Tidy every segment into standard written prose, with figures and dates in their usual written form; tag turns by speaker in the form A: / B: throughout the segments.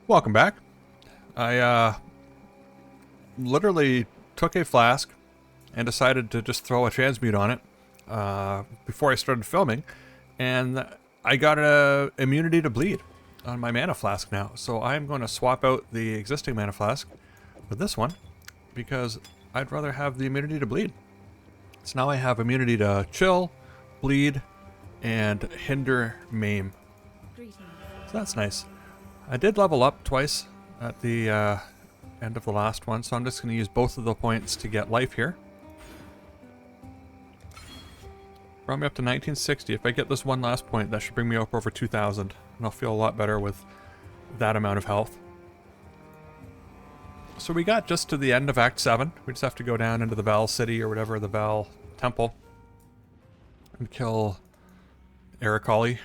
A: Welcome back. I literally took a flask and decided to just throw a transmute on it before I started filming, and I got a immunity to bleed on my mana flask now. So I'm going to swap out the existing mana flask with this one because I'd rather have the immunity to bleed. So now I have immunity to chill, bleed, and hinder maim. So that's nice. I did level up twice at the end of the last one, so I'm just going to use both of the points to get life here. Brought me up to 1960. If I get this one last point, that should bring me up over 2,000, and I'll feel a lot better with that amount of health. So we got just to the end of Act 7. We just have to go down into the Val City, or whatever, the Val Temple, and kill Aracali.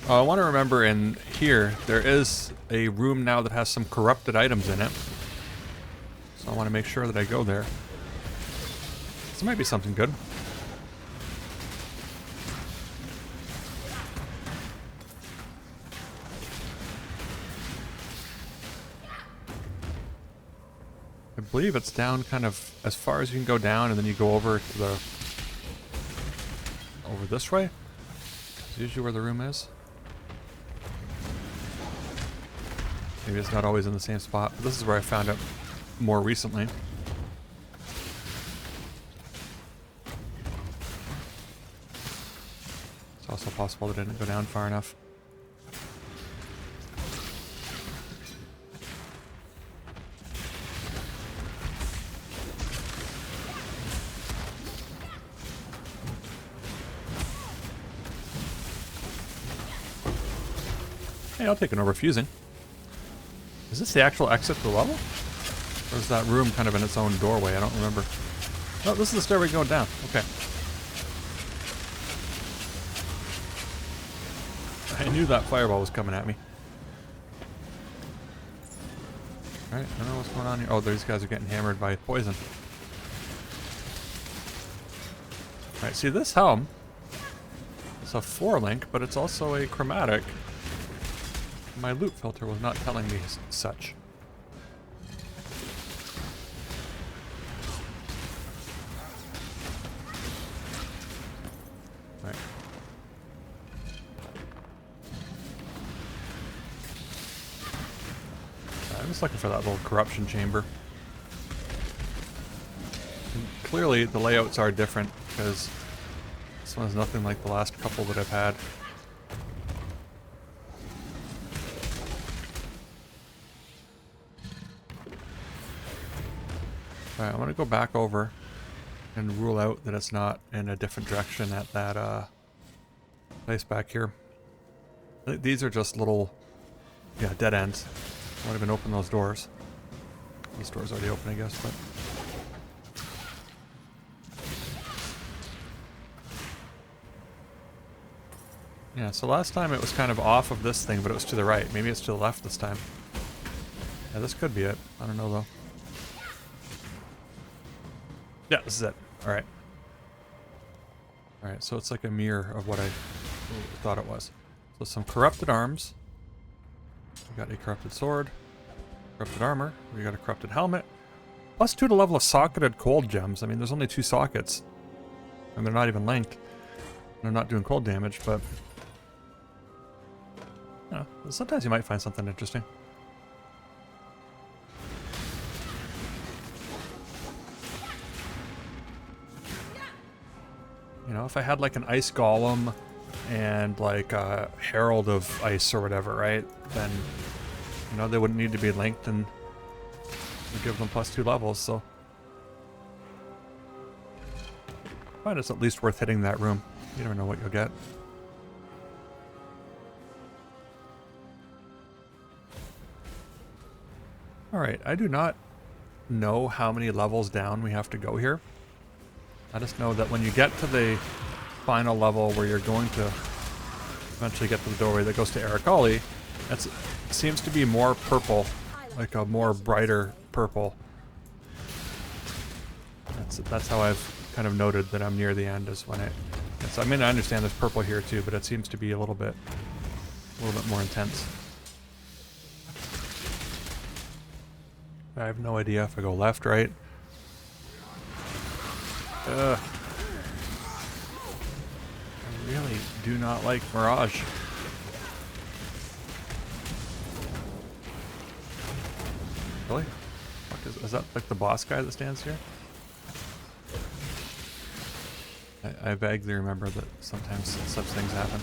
A: I want to remember in here, there is a room now that has some corrupted items in it. So I want to make sure that I go there. This might be something good. I believe it's down kind of as far as you can go down, and then you go over to the... over this way? That's usually where the room is. Maybe it's not always in the same spot, but this is where I found it more recently. It's also possible that I didn't go down far enough. Hey, I'll take an overfusing. Is this the actual exit to the level? Or is that room kind of in its own doorway? I don't remember. Oh, this is the stairway going down. Okay. I knew that fireball was coming at me. Alright, I don't know what's going on here. Oh, these guys are getting hammered by poison. Alright, see this helm? It's a 4-link, but it's also a chromatic. My loot filter was not telling me such. Right. I'm just looking for that little corruption chamber. And clearly the layouts are different because this one's nothing like the last couple that I've had. Alright, I want to go back over and rule out that it's not in a different direction at that place back here. I think these are just little, yeah, dead ends. I won't even open those doors. This door's already open, I guess, but... yeah, so last time it was kind of off of this thing, but it was to the right. Maybe it's to the left this time. Yeah, this could be it. I don't know, though. Yeah, this is it. Alright. Alright, so it's like a mirror of what I thought it was. So some corrupted arms. We got a corrupted sword. Corrupted armor. We got a corrupted helmet. +2 to level of socketed cold gems. I mean, there's only 2 sockets. And they're not even linked. They're not doing cold damage, but... you know, sometimes you might find something interesting. You know, if I had like an ice golem and like a herald of ice or whatever, right? Then, you know, they wouldn't need to be linked and we'd give them +2 levels, so. I find it's at least worth hitting that room. You never know what you'll get. Alright, I do not know how many levels down we have to go here. I just know that when you get to the final level where you're going to eventually get to the doorway that goes to Aracali, it seems to be more purple, like a more brighter purple. That's how I've kind of noted that I'm near the end is when it. So I mean, I understand there's purple here too, but it seems to be a little bit more intense. I have no idea if I go left, right. Ugh. I really do not like Mirage. Really? Is that like the boss guy that stands here? I vaguely remember that sometimes such things happen.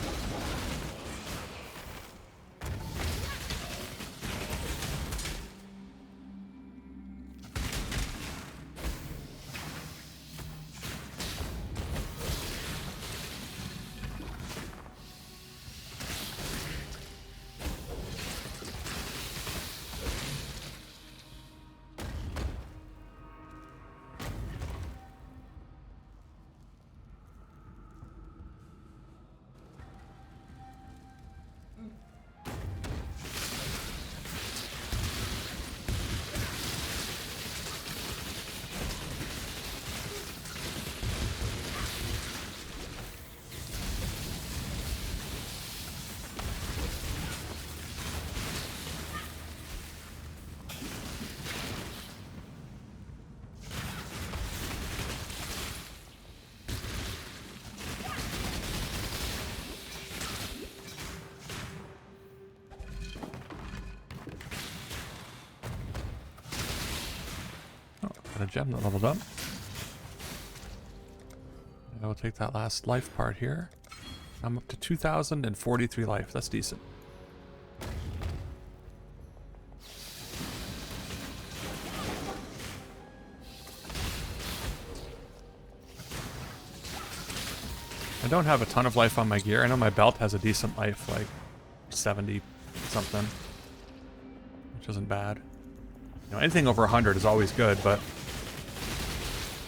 A: A gem that leveled up. I will take that last life part here. I'm up to 2,043 life. That's decent. I don't have a ton of life on my gear. I know my belt has a decent life, like 70 something, which isn't bad. You know, anything over 100 is always good, but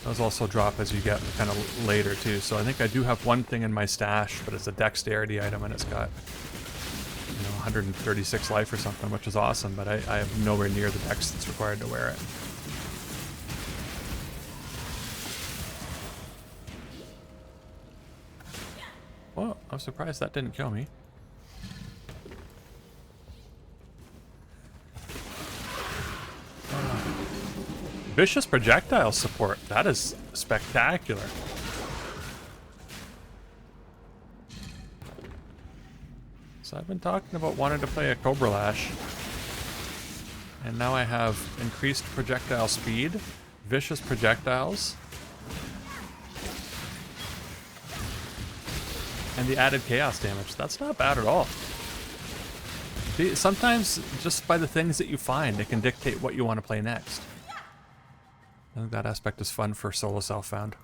A: those also drop as you get kind of later too. So I think I do have one thing in my stash, but it's a dexterity item and it's got, you know, 136 life or something, which is awesome, but I have nowhere near the dex that's required to wear it. Well, I'm surprised that didn't kill me. Vicious projectile support. That is spectacular. So I've been talking about wanting to play a Cobra Lash. And now I have increased projectile speed, vicious projectiles, and the added chaos damage. That's not bad at all. Sometimes just by the things that you find, it can dictate what you want to play next. I think that aspect is fun for solo self-found.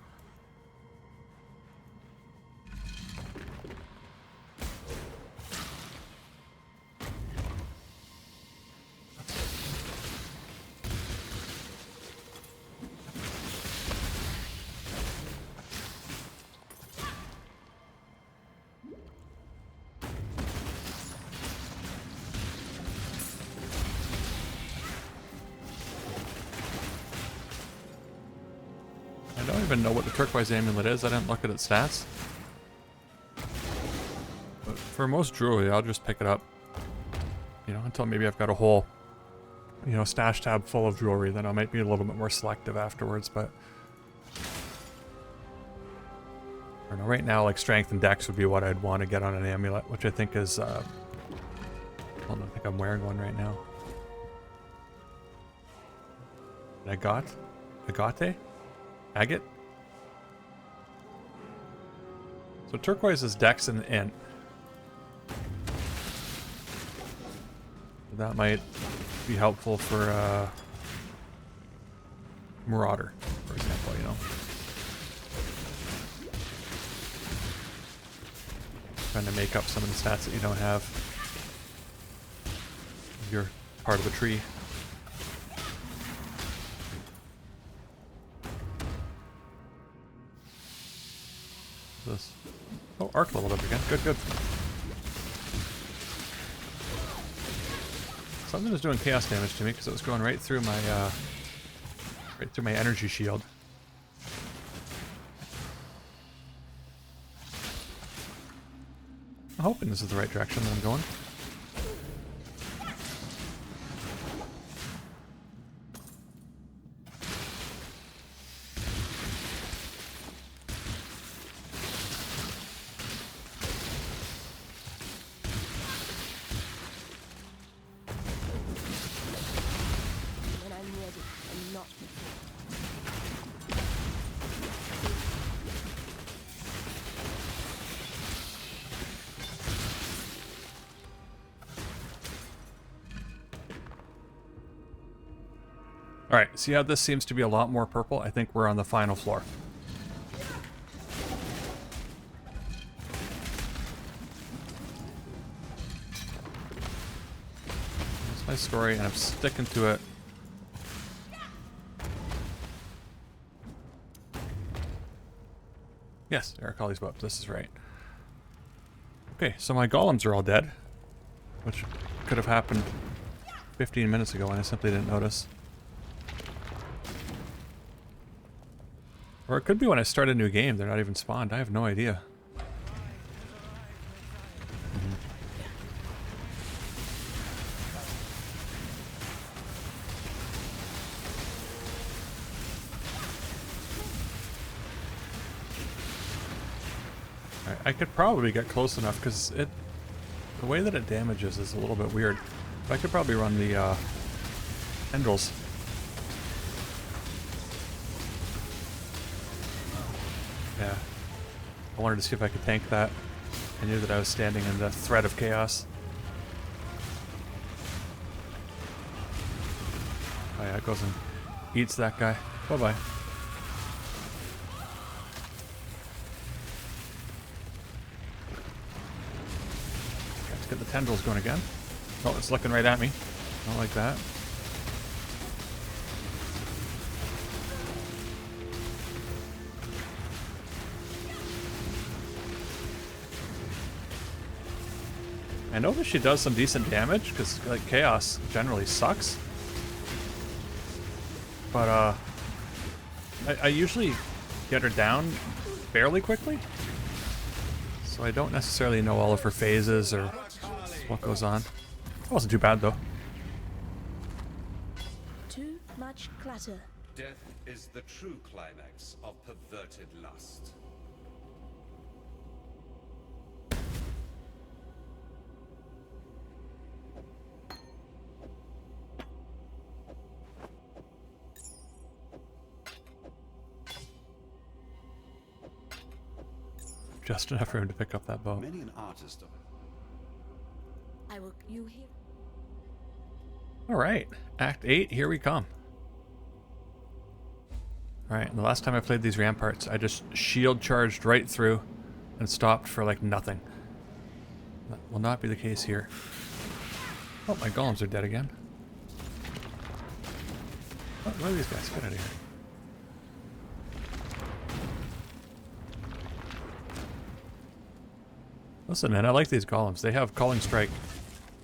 A: I don't even know what the turquoise amulet is. I didn't look at its stats. But for most jewelry, I'll just pick it up. You know, until maybe I've got a whole, you know, stash tab full of jewelry. Then I might be a little bit more selective afterwards. But I don't know, right now, like strength and dex would be what I'd want to get on an amulet, which I think is. Hold on, I think I'm wearing one right now. Agate? Agate? So turquoise is dex and int. That might be helpful for Marauder, for example, you know. Trying to make up some of the stats that you don't have. You're part of the tree. This. Oh, arc leveled up again. Good, good. Something was doing chaos damage to me because it was going right through my energy shield. I'm hoping this is the right direction that I'm going.
B: When I'm ready and not before.
A: Alright, see how this seems to be a lot more purple? I think we're on the final floor. That's my story, and I'm sticking to it. Yes, Eric Ollie's boat. This is right. Okay, so my golems are all dead, which could have happened 15 minutes ago and I simply didn't notice. Or it could be when I start a new game, they're not even spawned. I have no idea. Alright, I could probably get close enough because the way that it damages is a little bit weird. But I could probably run the tendrils. Yeah. I wanted to see if I could tank that. I knew that I was standing in the threat of chaos. Oh yeah, it goes and eats that guy. Bye-bye. Let's get the tendrils going again. Oh, it's looking right at me. Not like that. I know that she does some decent damage, because, like, Chaos generally sucks. But, I usually get her down fairly quickly. So I don't necessarily know all of her phases or what goes on. It wasn't too bad, though.
B: Too much clutter.
C: Death is the true climax of perverted lust.
A: Just enough room to pick up that bow.
C: Many an artist of
B: I will. You hear?
A: Alright, Act 8, here we come. Alright, and the last time I played these ramparts, I just shield charged right through and stopped for like nothing. That will not be the case here. Oh, my golems are dead again. Oh, where are these guys? Get out of here. Listen, man, I like these golems. They have Calling Strike.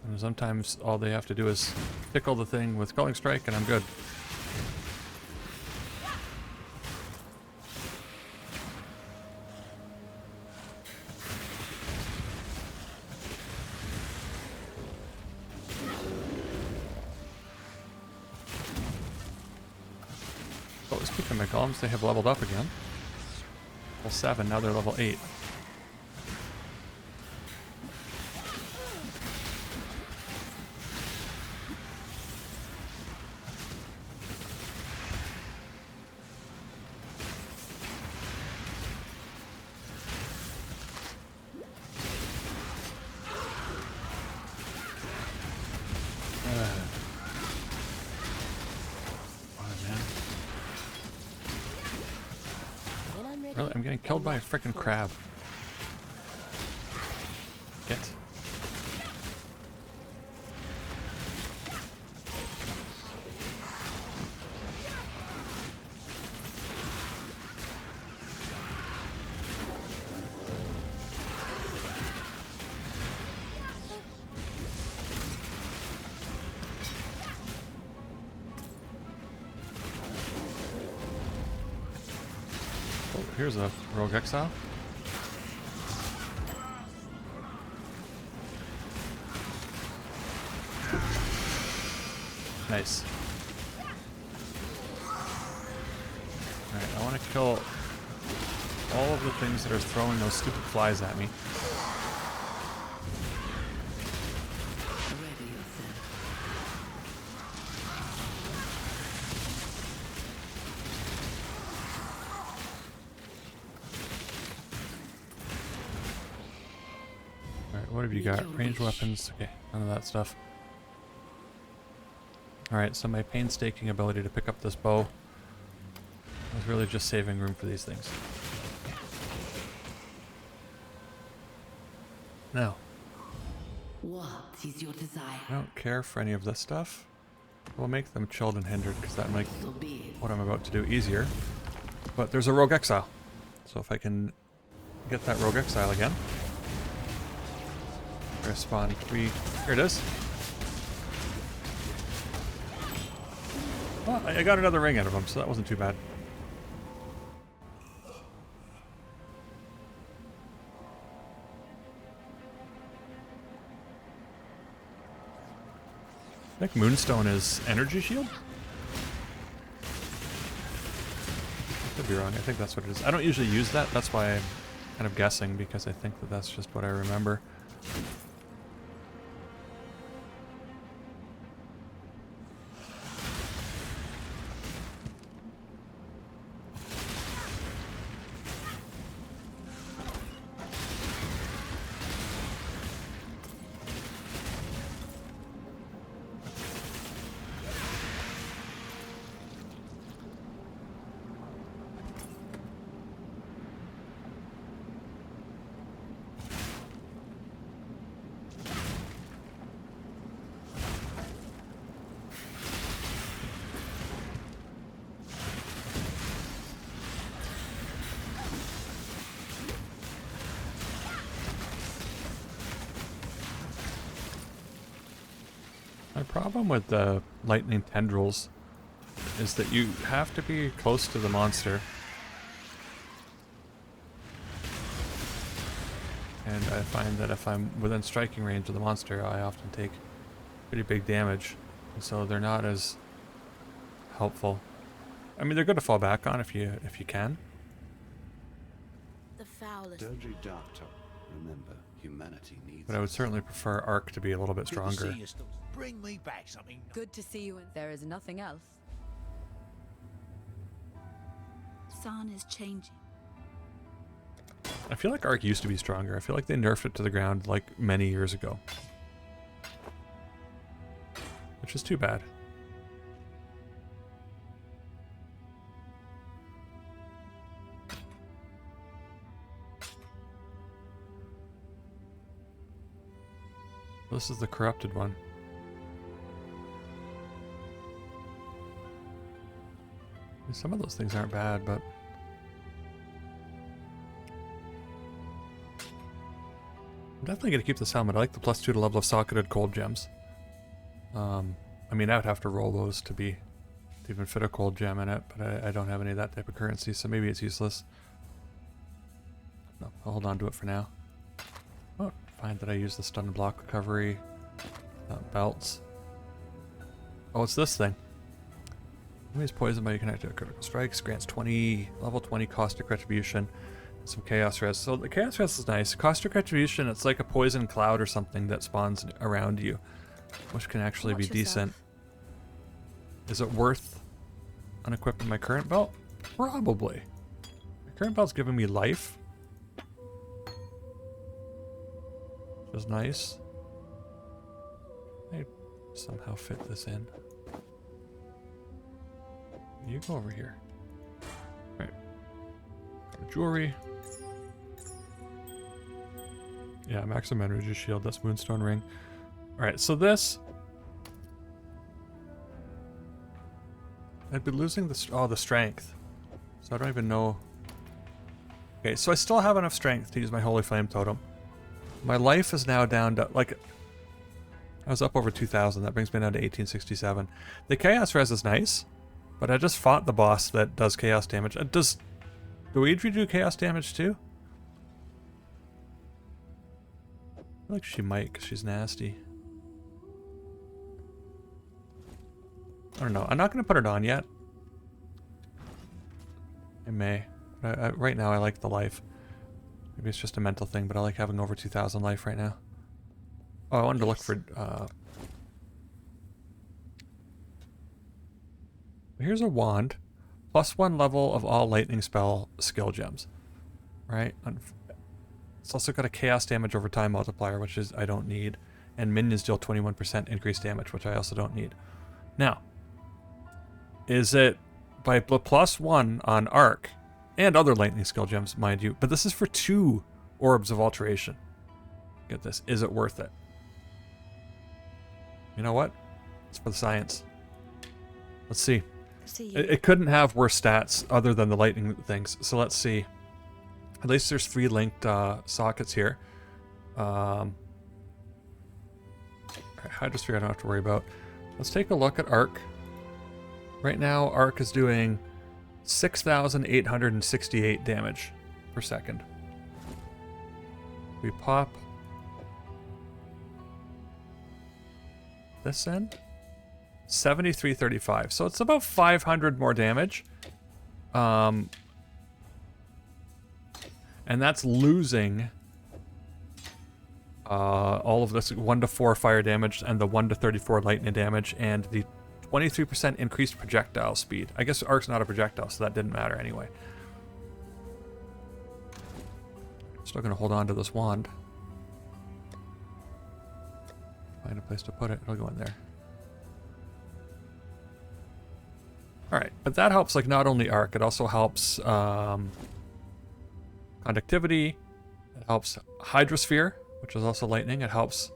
A: And sometimes all they have to do is tickle the thing with Calling Strike and I'm good. But speaking of my golems, they have leveled up again. Level 7, now they're level 8.
B: When I'm ready.
A: Really? I'm getting killed by a freaking crab. Get. Oh, here's a rogue exile. Nice. Alright, I want to kill all of the things that are throwing those stupid flies at me.
D: Ready yourself.
A: Alright, what have you got? Ranged weapons. Okay, none of that stuff. Alright, so my painstaking ability to pick up this bow was really just saving room for these things. Now,
D: What is your desire?
A: I don't care for any of this stuff. We'll make them chilled and hindered because that makes
D: So be it.
A: what I'm about to do easier. But there's a rogue exile. So if I can get that rogue exile again. Respawn 3. Here it is. Well, I got another ring out of him, so that wasn't too bad. I think Moonstone is energy shield? Could be wrong. I think that's what it is. I don't usually use that. That's why I'm kind of guessing, because I think that that's just what I remember. My problem with the lightning tendrils is that you have to be close to the monster. And I find that if I'm within striking range of the monster, I often take pretty big damage. And so they're not as helpful. I mean, they're good to fall back on if you can.
B: The foulest.
C: Dirty Doctor. Remember, humanity needs.
A: But I would certainly prefer Arc to be a little bit
E: Good to
A: stronger.
E: see you, Stills. Bring me back something.
F: Good to see you, and there is nothing else.
B: Sun is changing.
A: I feel like Arc used to be stronger. I feel like they nerfed it to the ground like many years ago. Which is too bad. This is the corrupted one. Some of those things aren't bad, but I'm definitely going to keep this helmet. I like the +2 to level of socketed cold gems. I mean, I would have to roll those to even fit a cold gem in it, but I don't have any of that type of currency, so maybe it's useless. No, I'll hold on to it for now. Oh, find that I use the stun and block recovery. Belts. Oh, it's this thing. Enemies poisoned by you connected to critical strikes. Grants level 20 caustic retribution. And some chaos res. So the chaos res is nice. Caustic retribution, it's like a poison cloud or something that spawns around you, which can actually be
B: Watch yourself.
A: decent. Is it worth unequipping my current belt? Probably. My current belt's giving me life, which is nice. I somehow fit this in. You go over here. Right. Jewelry. Yeah, maximum energy shield. That's Moonstone ring. Alright, so this. I'd be losing the strength. So I don't even know. Okay, so I still have enough strength to use my Holy Flame Totem. My life is now down to, like, I was up over 2,000. That brings me down to 1867. The Chaos Res is nice, but I just fought the boss that does chaos damage. Does Luigi do chaos damage too? I feel like she might, because she's nasty. I don't know. I'm not going to put it on yet. I may. Right now I like the life. Maybe it's just a mental thing, but I like having over 2,000 life right now. Oh, I wanted to look for... Here's a wand. +1 level of all lightning spell skill gems. Right? It's also got a chaos damage over time multiplier, which is I don't need. And minions deal 21% increased damage, which I also don't need. Now, is it by +1 on Arc and other lightning skill gems, mind you, but this is for 2 orbs of alteration. Get this. Is it worth it? You know what? It's for the science. Let's see. It couldn't have worse stats other than the lightning things. So let's see. At least there's 3 linked sockets here. Hydrosphere I don't have to worry about. Let's take a look at Arc. Right now, Arc is doing 6,868 damage per second. We pop this end. 7335. So it's about 500 more damage. And that's losing all of this 1 to 4 fire damage and the 1 to 34 lightning damage and the 23% increased projectile speed. I guess Arc's not a projectile, so that didn't matter anyway. Still gonna hold on to this wand. Find a place to put it. It'll go in there. Alright, but that helps like not only Arc, it also helps conductivity, it helps Hydrosphere, which is also lightning, it helps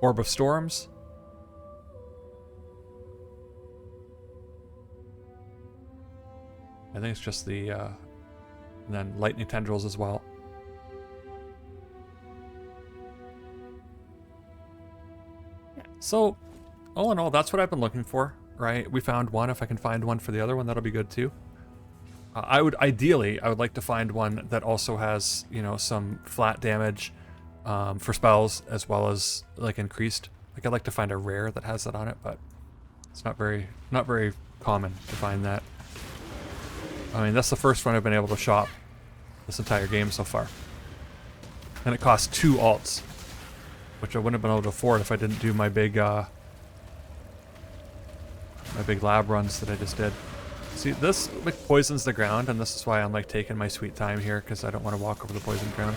A: Orb of Storms. I think it's just the, and then Lightning Tendrils as well. So, all in all, that's what I've been looking for. Right, we found one. If I can find one for the other one, that'll be good too. I would like to find one that also has, you know, some flat damage for spells as well as like increased. Like I'd like to find a rare that has that on it, but it's not very common to find that. I mean, that's the first one I've been able to shop this entire game so far, and it costs 2 alts, which I wouldn't have been able to afford if I didn't do my big lab runs that I just did. See, this like poisons the ground, and this is why I'm like taking my sweet time here, because I don't want to walk over the poisoned ground.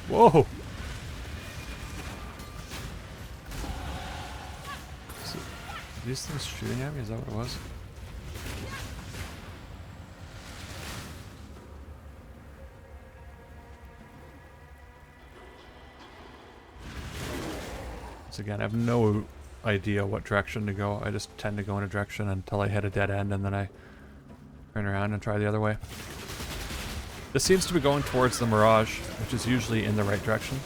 A: Whoa! So, are these things shooting at me? Is that what it was? Again, I have no idea what direction to go. I just tend to go in a direction until I hit a dead end, and then I turn around and try the other way. This seems to be going towards the Mirage, which is usually in the right direction.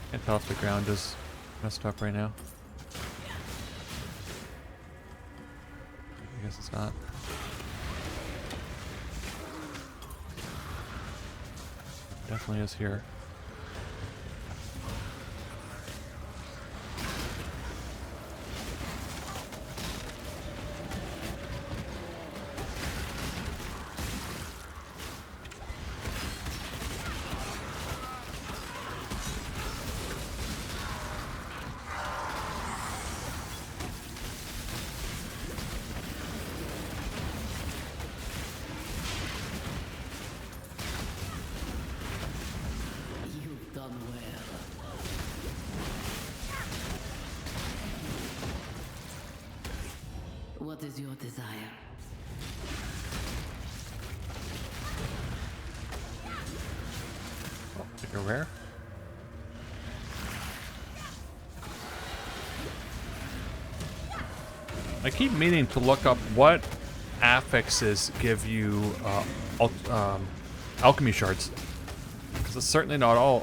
A: Can't tell if the ground is messed up right now. I guess it's not. Definitely is here.
D: What is your desire?
A: Oh, take a rare. I keep meaning to look up what affixes give you alchemy shards. Because it's certainly not all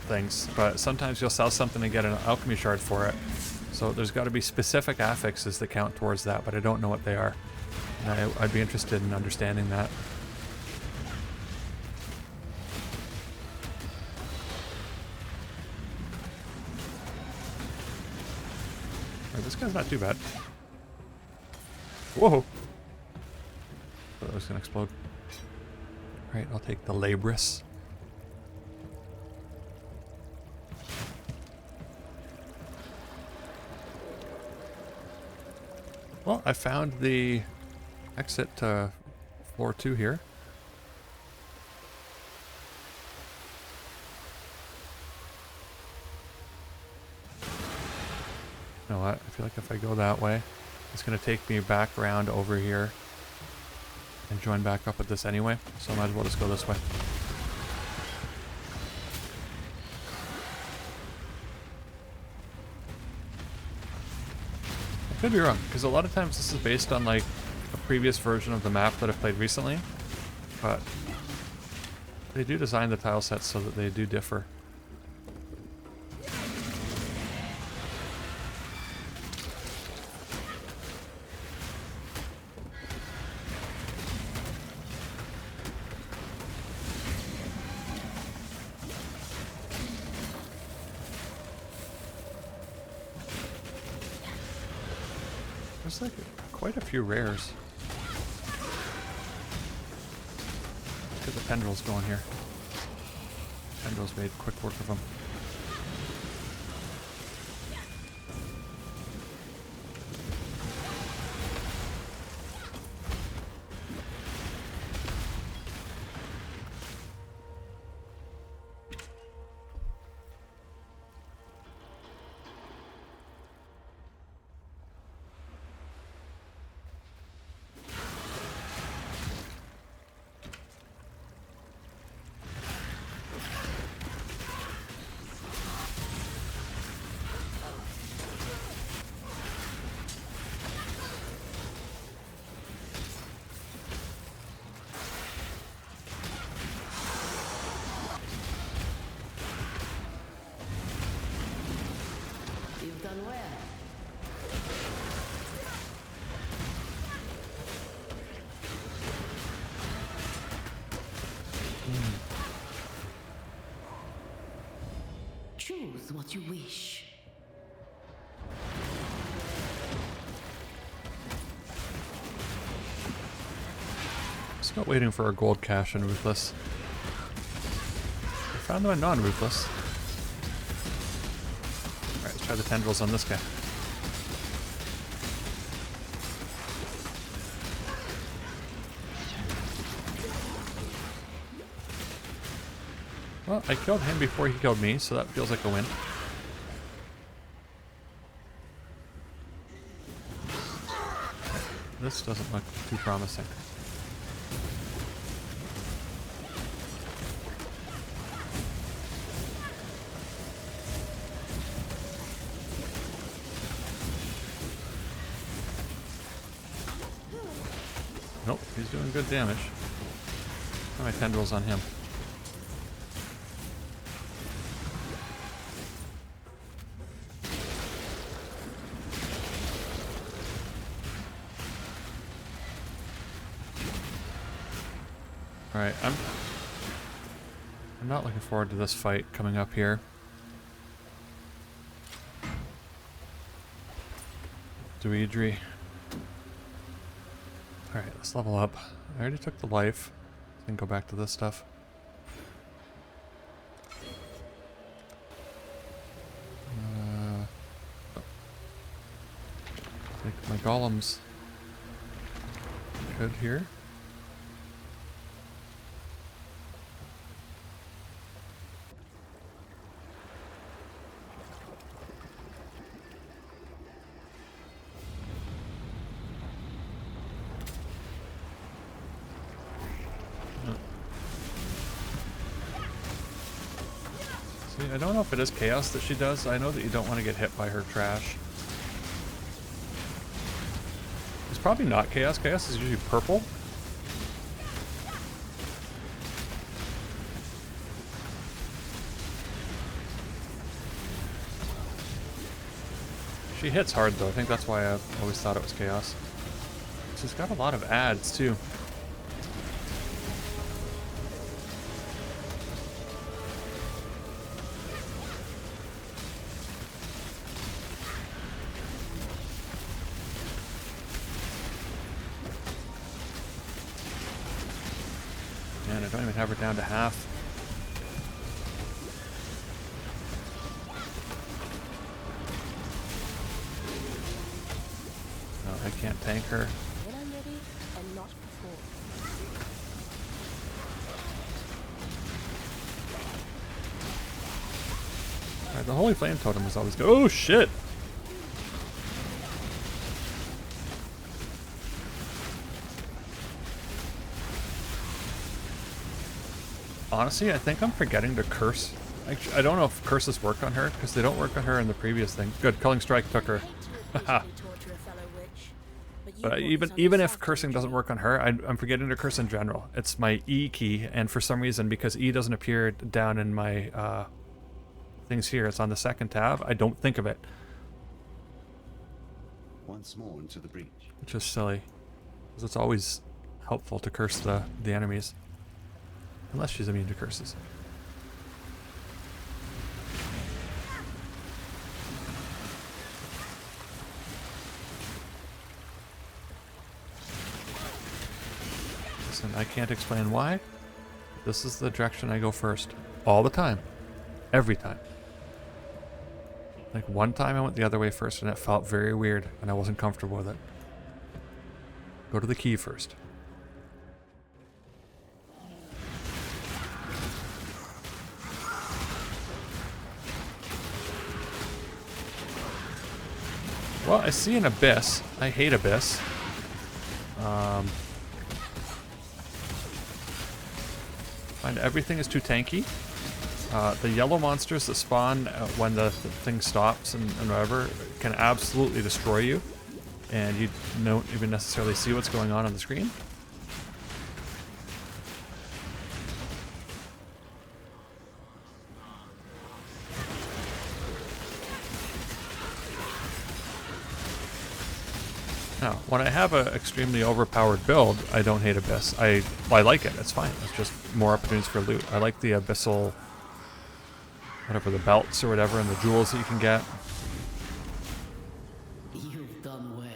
A: things, but sometimes you'll sell something and get an alchemy shard for it. So there's got to be specific affixes that count towards that, but I don't know what they are. And I'd be interested in understanding that. Alright, this guy's not too bad. Whoa! Thought it was gonna explode. Alright, I'll take the Labris. Well, I found the exit to floor 2 here. You know what? I feel like if I go that way, it's going to take me back around over here and join back up with this anyway. So I might as well just go this way. I could be wrong, because a lot of times this is based on like a previous version of the map that I've played recently, but they do design the tile sets so that they do differ. There's like quite a few rares. Let's get the tendrils going here. Tendrils made quick work of them.
D: You've done well. Choose what you wish.
A: Still waiting for a gold cache in Ruthless. I found them in non-Ruthless. Alright, let's try the tendrils on this guy. Well, I killed him before he killed me, so that feels like a win. This doesn't look too promising. Nope, he's doing good damage. Try my tendrils on him. Alright, I'm not looking forward to this fight coming up here. Dweedry. Alright, let's level up. I already took the life. Then go back to this stuff. Take my golems. Good here. I don't know if it is chaos that she does. I know that you don't want to get hit by her trash. It's probably not chaos. Chaos is usually purple. She hits hard though. I think that's why I've always thought it was chaos. She's got a lot of ads too. Man, I don't even have her down to half. No, I can't tank her.
B: When I'm ready and not before.
A: Alright, the Holy Flame Totem is always good. Oh shit! Honestly, I think I'm forgetting to curse. Actually, I don't know if curses work on her, because they don't work on her in the previous thing. Good, Culling Strike took her. Haha. But even if cursing doesn't work on her, I'm forgetting to curse in general. It's my E key, and for some reason, because E doesn't appear down in my things here, it's on the second tab, I don't think of it.
C: Once more into the breach.
A: Which is silly. Because it's always helpful to curse the enemies. Unless she's immune to curses. Listen, I can't explain why. This is the direction I go first. All the time. Every time. Like one time I went the other way first and it felt very weird and I wasn't comfortable with it. Go to the key first. Well, I see an abyss. I hate abyss. Find everything is too tanky. The yellow monsters that spawn when the thing stops and whatever can absolutely destroy you. And you don't even necessarily see what's going on the screen. Now, when I have an extremely overpowered build, I don't hate Abyss. I like it. It's fine. It's just more opportunities for loot. I like the Abyssal, whatever, the belts or whatever, and the jewels that you can get.
D: You've done well.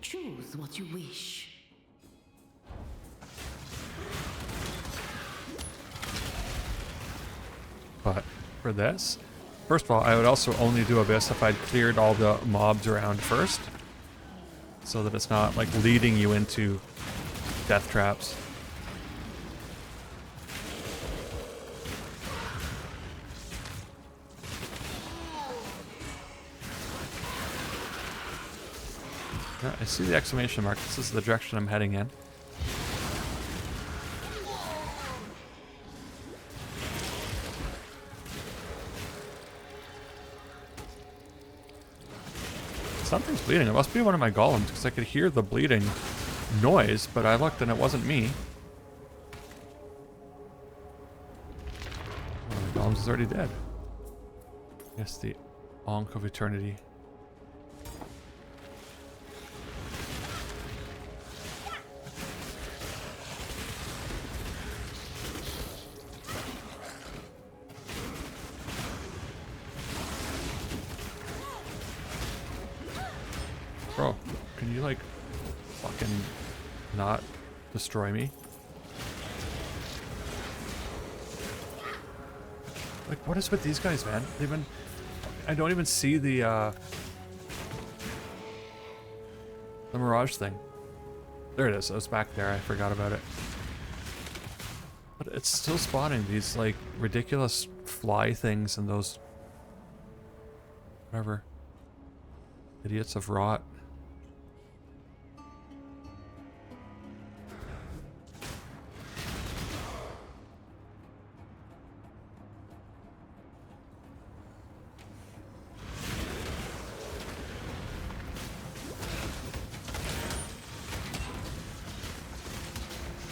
D: Choose what you wish.
A: But for this, first of all, I would also only do Abyss if I'd cleared all the mobs around first. So that it's not like leading you into death traps. Yeah, I see the exclamation mark. This is the direction I'm heading in. Something's bleeding. It must be one of my golems because I could hear the bleeding noise, but I looked and it wasn't me. One of my golems is already dead. Yes, the Ankh of Eternity. Bro, can you like fucking not destroy me? Like, what is with these guys, man? They've been... I don't even see the Mirage thing. There it is. It was back there. I forgot about it. But it's still spawning these like ridiculous fly things and those whatever idiots of rot.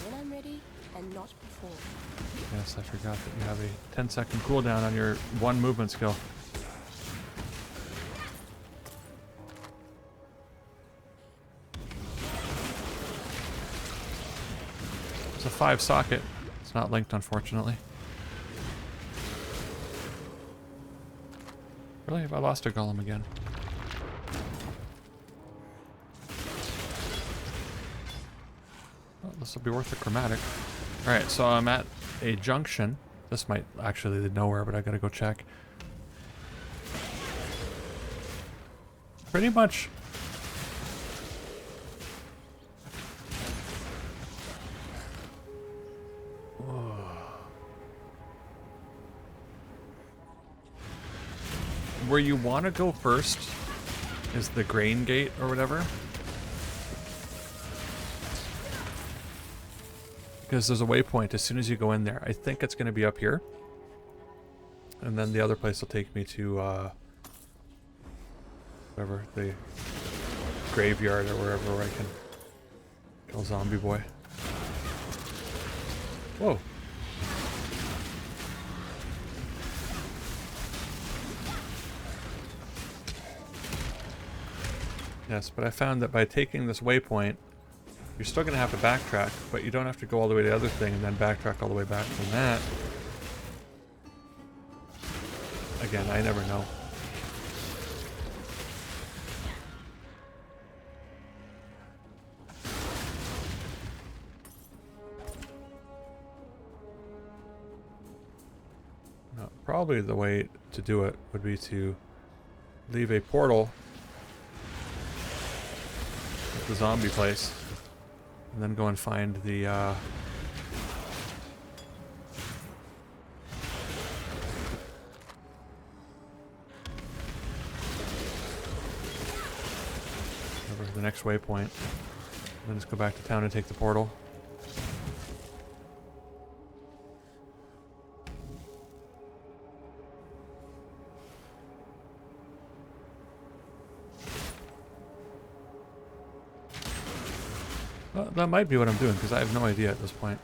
B: When I'm ready and not before.
A: Yes, I forgot that you have a 10-second cooldown on your one movement skill. 5 socket. It's not linked, unfortunately. Really? Have I lost a golem again? Well, this will be worth the chromatic. Alright, so I'm at a junction. This might actually lead nowhere, but I gotta go check. Pretty much... Where you want to go first is the grain gate or whatever. Because there's a waypoint as soon as you go in there. I think it's going to be up here. And then the other place will take me to, whatever, the graveyard or wherever I can kill Zombie Boy. Whoa. Yes, but I found that by taking this waypoint, you're still going to have to backtrack, but you don't have to go all the way to the other thing and then backtrack all the way back from that. Again, I never know. No, probably the way to do it would be to leave a portal at the zombie place and then go and find the the next waypoint, and then just go back to town and take the portal. Well, that might be what I'm doing, because I have no idea at this point.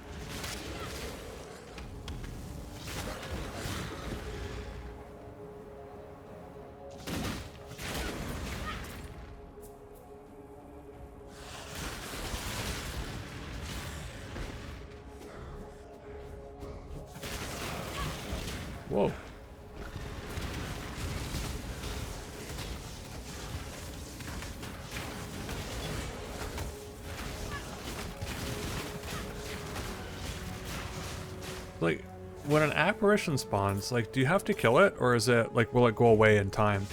A: Whoa. Like, when an apparition spawns, like, do you have to kill it, or is it, like, will it go away in time?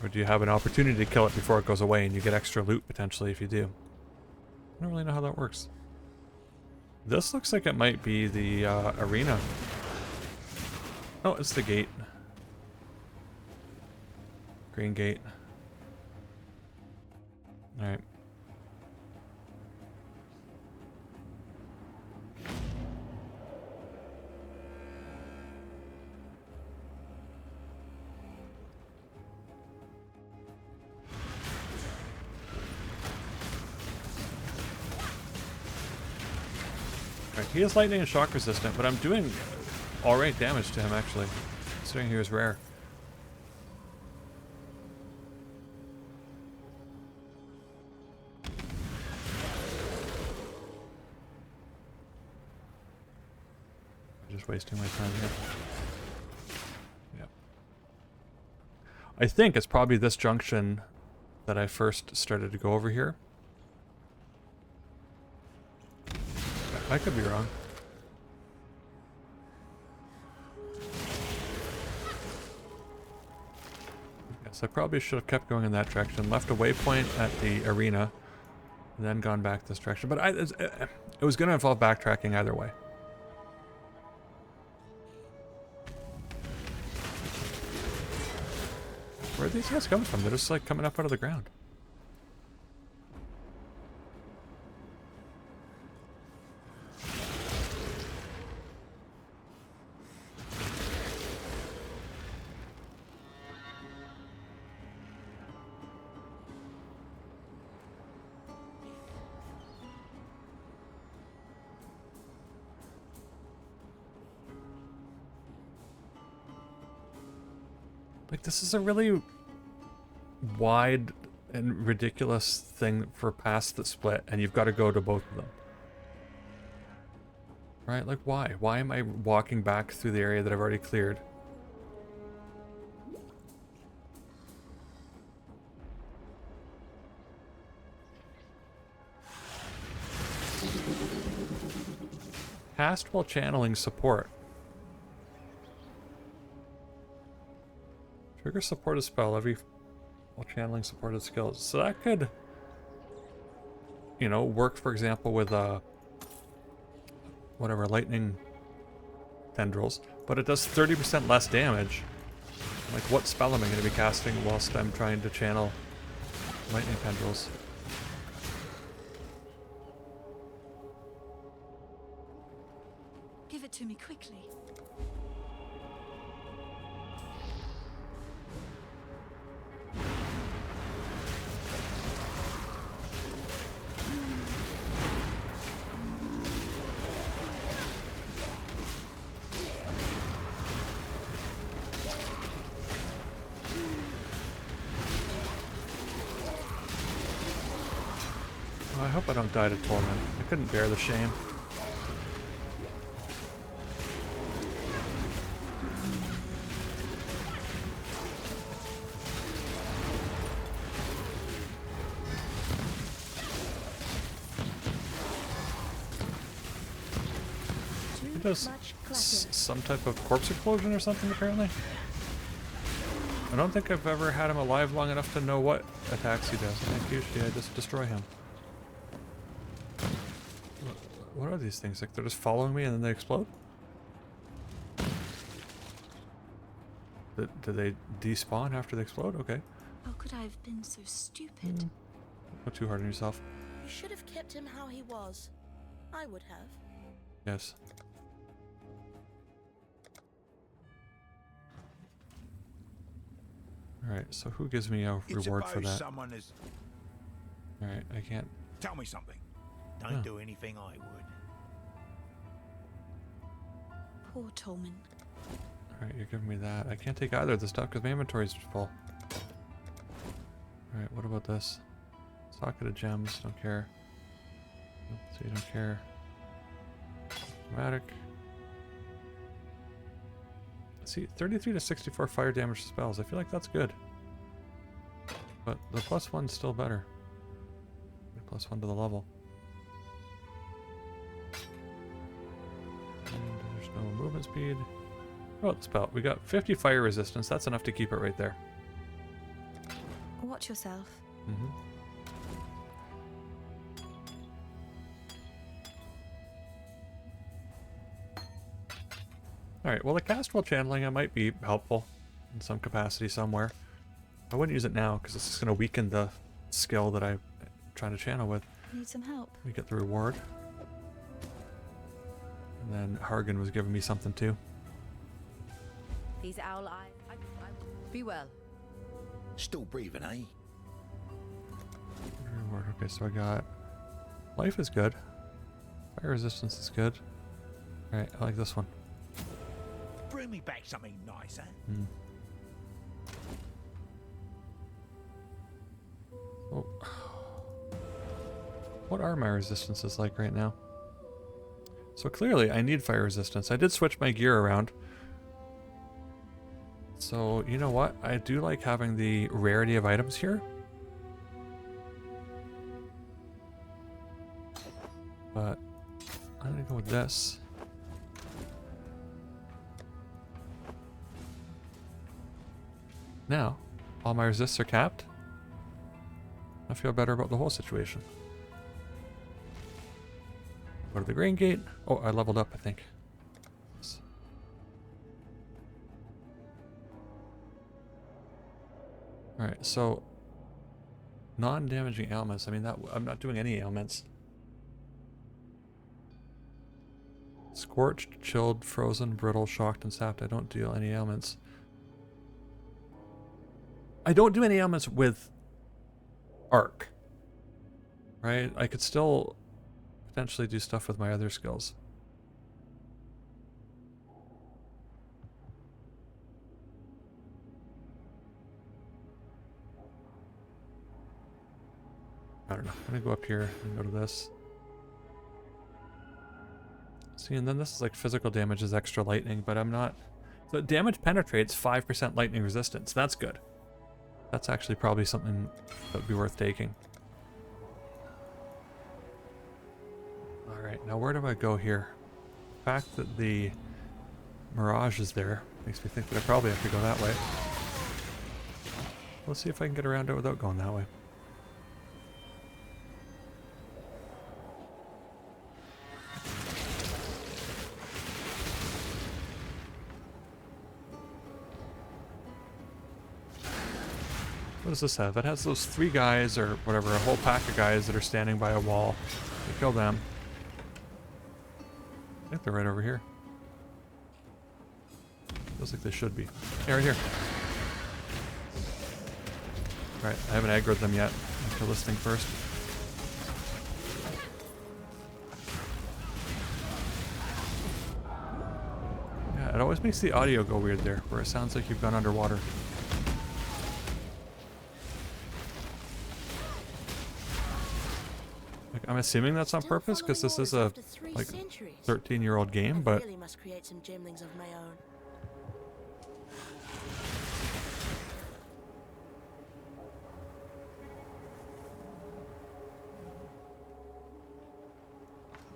A: Or do you have an opportunity to kill it before it goes away and you get extra loot, potentially, if you do? I don't really know how that works. This looks like it might be the arena. Oh, it's the gate. Green gate. Alright. He is lightning and shock resistant, but I'm doing alright damage to him, actually, considering he was rare. I'm just wasting my time here. Yep. I think it's probably this junction that I first started to go over here. I could be wrong. Yes, I probably should have kept going in that direction, left a waypoint at the arena, and then gone back this direction. But it was going to involve backtracking either way. Where are these guys coming from? They're just like coming up out of the ground. Like, this is a really wide and ridiculous thing for past the split, and you've got to go to both of them. Right? Like, why? Why am I walking back through the area that I've already cleared? Cast while channeling support. Trigger supported spell while channeling supported skills. So that could, you know, work, for example, with whatever, lightning tendrils, but it does 30% less damage. Like, what spell am I going to be casting whilst I'm trying to channel lightning tendrils?
F: Give it to me quickly.
A: Oh, I hope I don't die to torment. I couldn't bear the shame. He does some type of corpse explosion or something, apparently. I don't think I've ever had him alive long enough to know what attacks he does. I think usually I just destroy him. What are these things? Like, they're just following me and then they explode? Do they despawn after they explode? Okay.
F: How could I have been so stupid?
A: Not too hard on yourself.
B: You should have kept him how he was. I would have.
A: Yes. Alright, so who gives me a reward for that?
E: Someone is.
A: Alright, I can't.
E: Tell me something. Don't do anything I would.
F: Poor Tolman.
A: Alright, you're giving me that. I can't take either of the stuff because my inventory's full. Alright, what about this? Socket of gems, don't care. Nope, so you don't care. Dramatic. See, 33 to 64 fire damage to spells. I feel like that's good. But the +1's still better. +1 to the level. And there's no movement speed. Oh, the spell. We got 50 fire resistance. That's enough to keep it right there.
F: Watch yourself.
A: Alright, well, the cast while channeling might be helpful in some capacity somewhere. I wouldn't use it now because it's just going to weaken the skill that I'm trying to channel with.
F: Need some help.
A: We get the reward. And then Hargan was giving me something too.
F: These owl eyes. Be well.
E: Still breathing, eh?
A: Reward. Okay, so I got life is good. Fire resistance is good. Alright, I like this one.
E: Bring me back something nicer.
A: Oh. What are my resistances like right now? So clearly I need fire resistance. I did switch my gear around. So, you know what? I do like having the rarity of items here. But I'm gonna go with this. Now, all my resists are capped. I feel better about the whole situation. Go to the grain gate. Oh, I leveled up, I think. Alright, so non-damaging ailments. I mean, that I'm not doing any ailments. Scorched, chilled, frozen, brittle, shocked, and sapped. I don't deal any ailments. I don't do any ailments with arc. Right? I could still potentially do stuff with my other skills. I don't know. I'm gonna go up here and go to this. See, and then this is like physical damage is extra lightning, but I'm not... So damage penetrates 5% lightning resistance. That's good. That's actually probably something that would be worth taking. Alright, now where do I go here? The fact that the Mirage is there makes me think that I probably have to go that way. Let's see if I can get around it without going that way. What does this have? It has those 3 guys, or whatever, a whole pack of guys that are standing by a wall. We kill them. I think they're right over here. Feels like they should be. Yeah, right here. Alright, I haven't aggroed them yet. I'll kill this thing first. Yeah, it always makes the audio go weird there, where it sounds like you've gone underwater. Like, I'm assuming that's on purpose, because this is a, like, 13-year-old game, but...
B: really must create some gemlings of my own.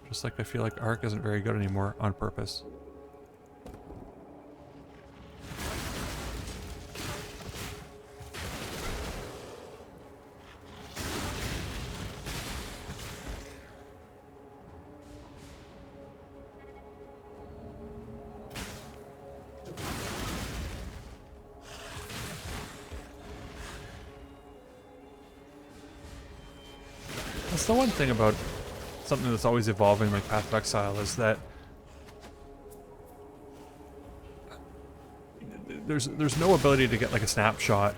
A: Just like I feel like Arc isn't very good anymore on purpose. That's the one thing about something that's always evolving like Path of Exile is that there's no ability to get like a snapshot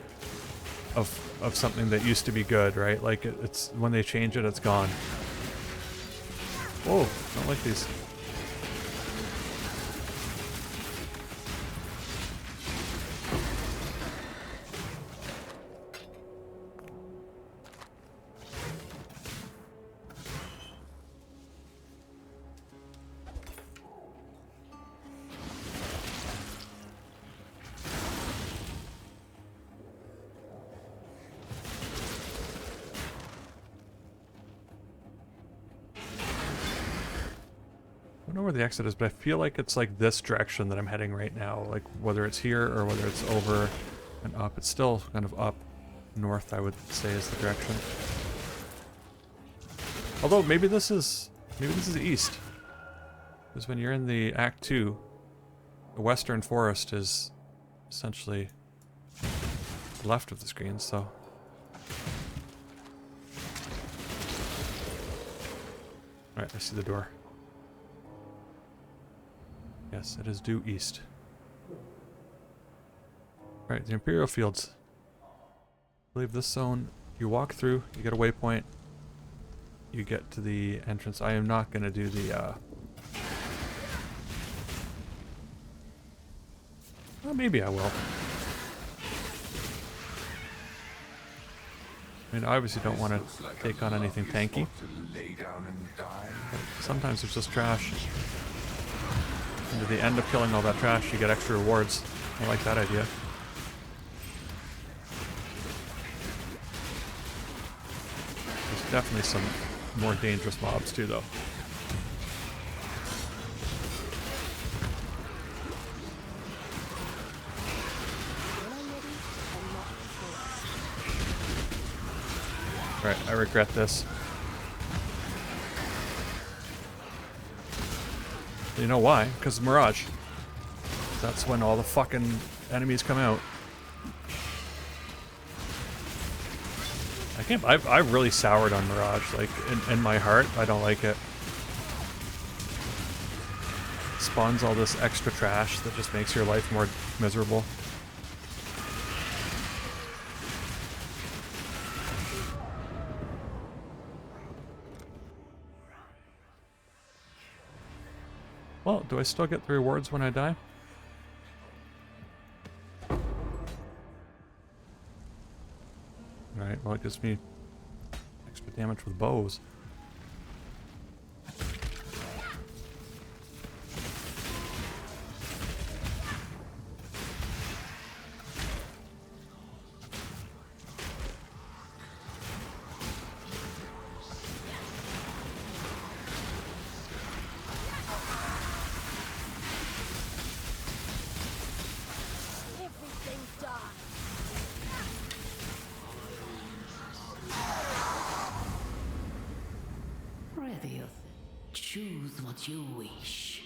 A: of something that used to be good, right? Like it's when they change it, it's gone. Whoa, don't like these. I don't know where the exit is, but I feel like it's like this direction that I'm heading right now. Like whether it's here or whether it's over and up. It's still kind of up north, I would say, is the direction. Although maybe this is east. Because when you're in the Act 2, the western forest is essentially left of the screen, so... Alright, I see the door. Yes, it is due east. Alright, the Imperial Fields. I believe this zone, you walk through, you get a waypoint, you get to the entrance. I am not going to do the, well, maybe I will. I mean, I obviously don't want to take on anything tanky. But sometimes it's just trash. And at the end of killing all that trash, you get extra rewards. I like that idea. There's definitely some more dangerous mobs too, though. Alright, I regret this. You know why? Because Mirage. That's when all the fucking enemies come out. I've really soured on Mirage. Like, in my heart, I don't like it. It spawns all this extra trash that just makes your life more miserable. Well, do I still get the rewards when I die? Alright, well it gives me extra damage with bows.
B: Everything dies.
D: Ruthless, choose what you wish.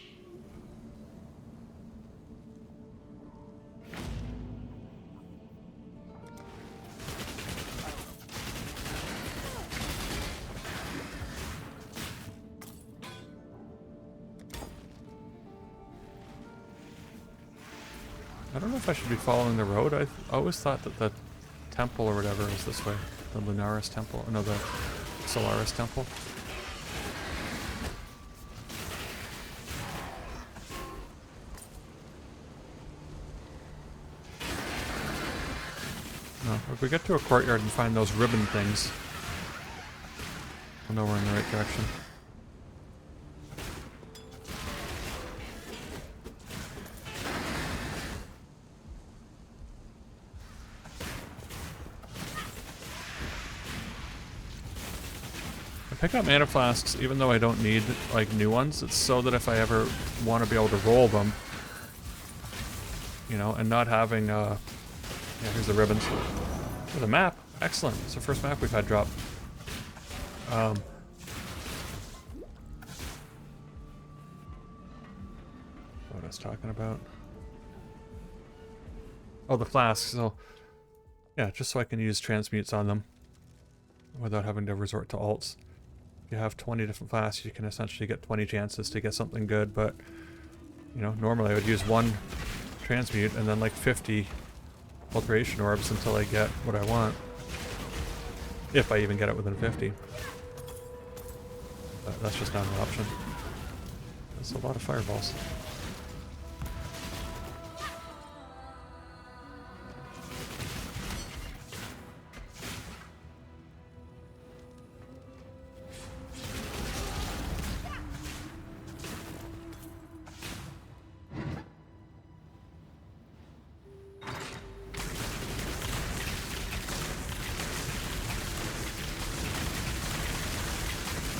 A: I don't know if I should be following the road. I always thought that the temple or whatever was this way. The Lunaris temple. Oh, no, the Solaris temple. No, if we get to a courtyard and find those ribbon things, we'll know we're in the right direction. I pick up mana flasks even though I don't need like new ones. It's so that if I ever want to be able to roll them, you know, and not having yeah, here's the ribbons. Oh, the map. Excellent. It's the first map we've had drop. What I was talking about. Oh, the flasks. So yeah, just so I can use transmutes on them without having to resort to alts. You have 20 different flasks, you can essentially get 20 chances to get something good, but you know, normally I would use one transmute and then like 50 alteration orbs until I get what I want. If I even get it within 50. But that's just not an option. That's a lot of fireballs.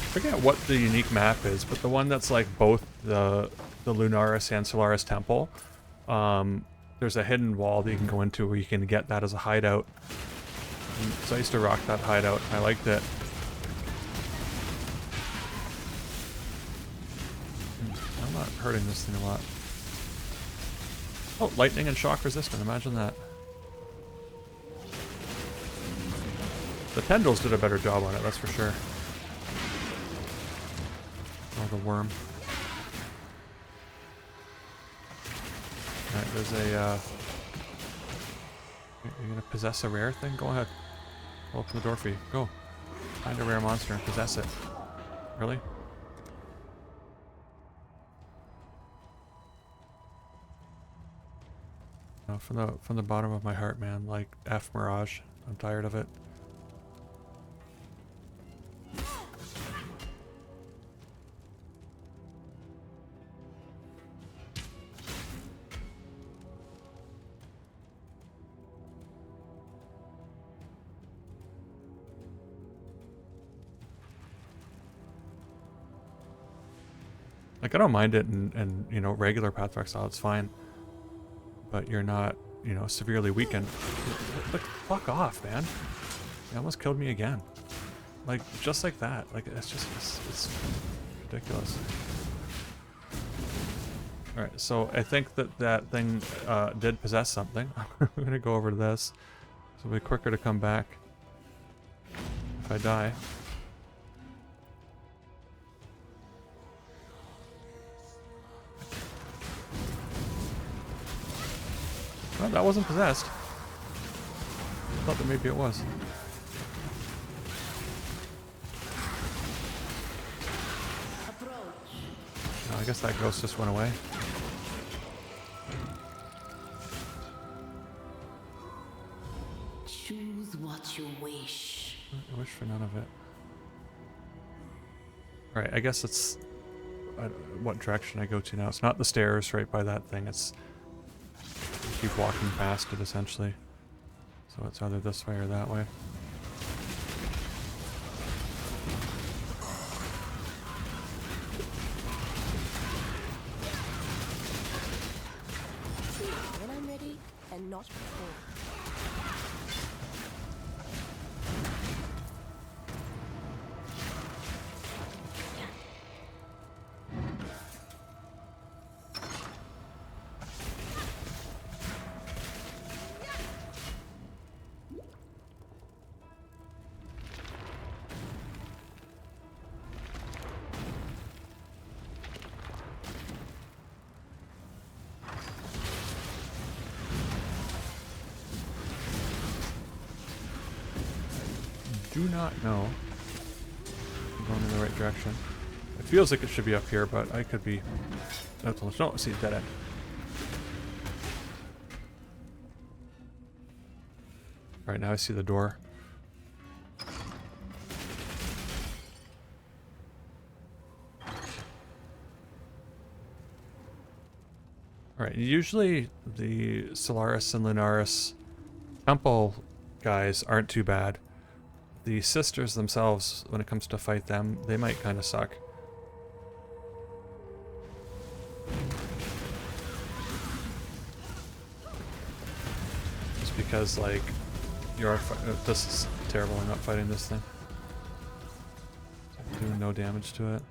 A: I forget what the unique map is, but the one that's like both the Lunaris and Solaris Temple, there's a hidden wall that you can go into where you can get that as a hideout. And so I used to rock that hideout. I liked it. I'm not hurting this thing a lot. Oh, lightning and shock resistant. Imagine that. The tendrils did a better job on it, that's for sure. Oh, the worm. Alright, there's a, you're gonna possess a rare thing? Go ahead. I'll open the door for you. Go. Find a rare monster and possess it. Really? No, from the bottom of my heart, man. Like, F Mirage. I'm tired of it. Like, I don't mind it in you know, regular Pathfinder style, it's fine. But you're not, you know, severely weakened. Like, fuck off, man. You almost killed me again. Like, just like that. Like, it's just, it's ridiculous. Alright, so I think that thing did possess something. I'm gonna go over to this. So it'll be quicker to come back if I die. Well, that wasn't possessed. I thought that maybe it was. No, I guess that ghost just went away.
D: Choose what you wish.
A: I wish for none of it. Alright, I guess it's what direction I go to now. It's not the stairs right by that thing. It's keep walking past it essentially. So it's either this way or that way.
B: When I'm ready and not before.
A: Do not know. I'm going in the right direction. It feels like it should be up here, but I could be. No, see, dead end. Right now I see the door. Alright, usually the Solaris and Lunaris temple guys aren't too bad. The sisters themselves, when it comes to fight them, they might kind of suck. Just because, like, this is terrible. I'm not fighting this thing. Doing no damage to it.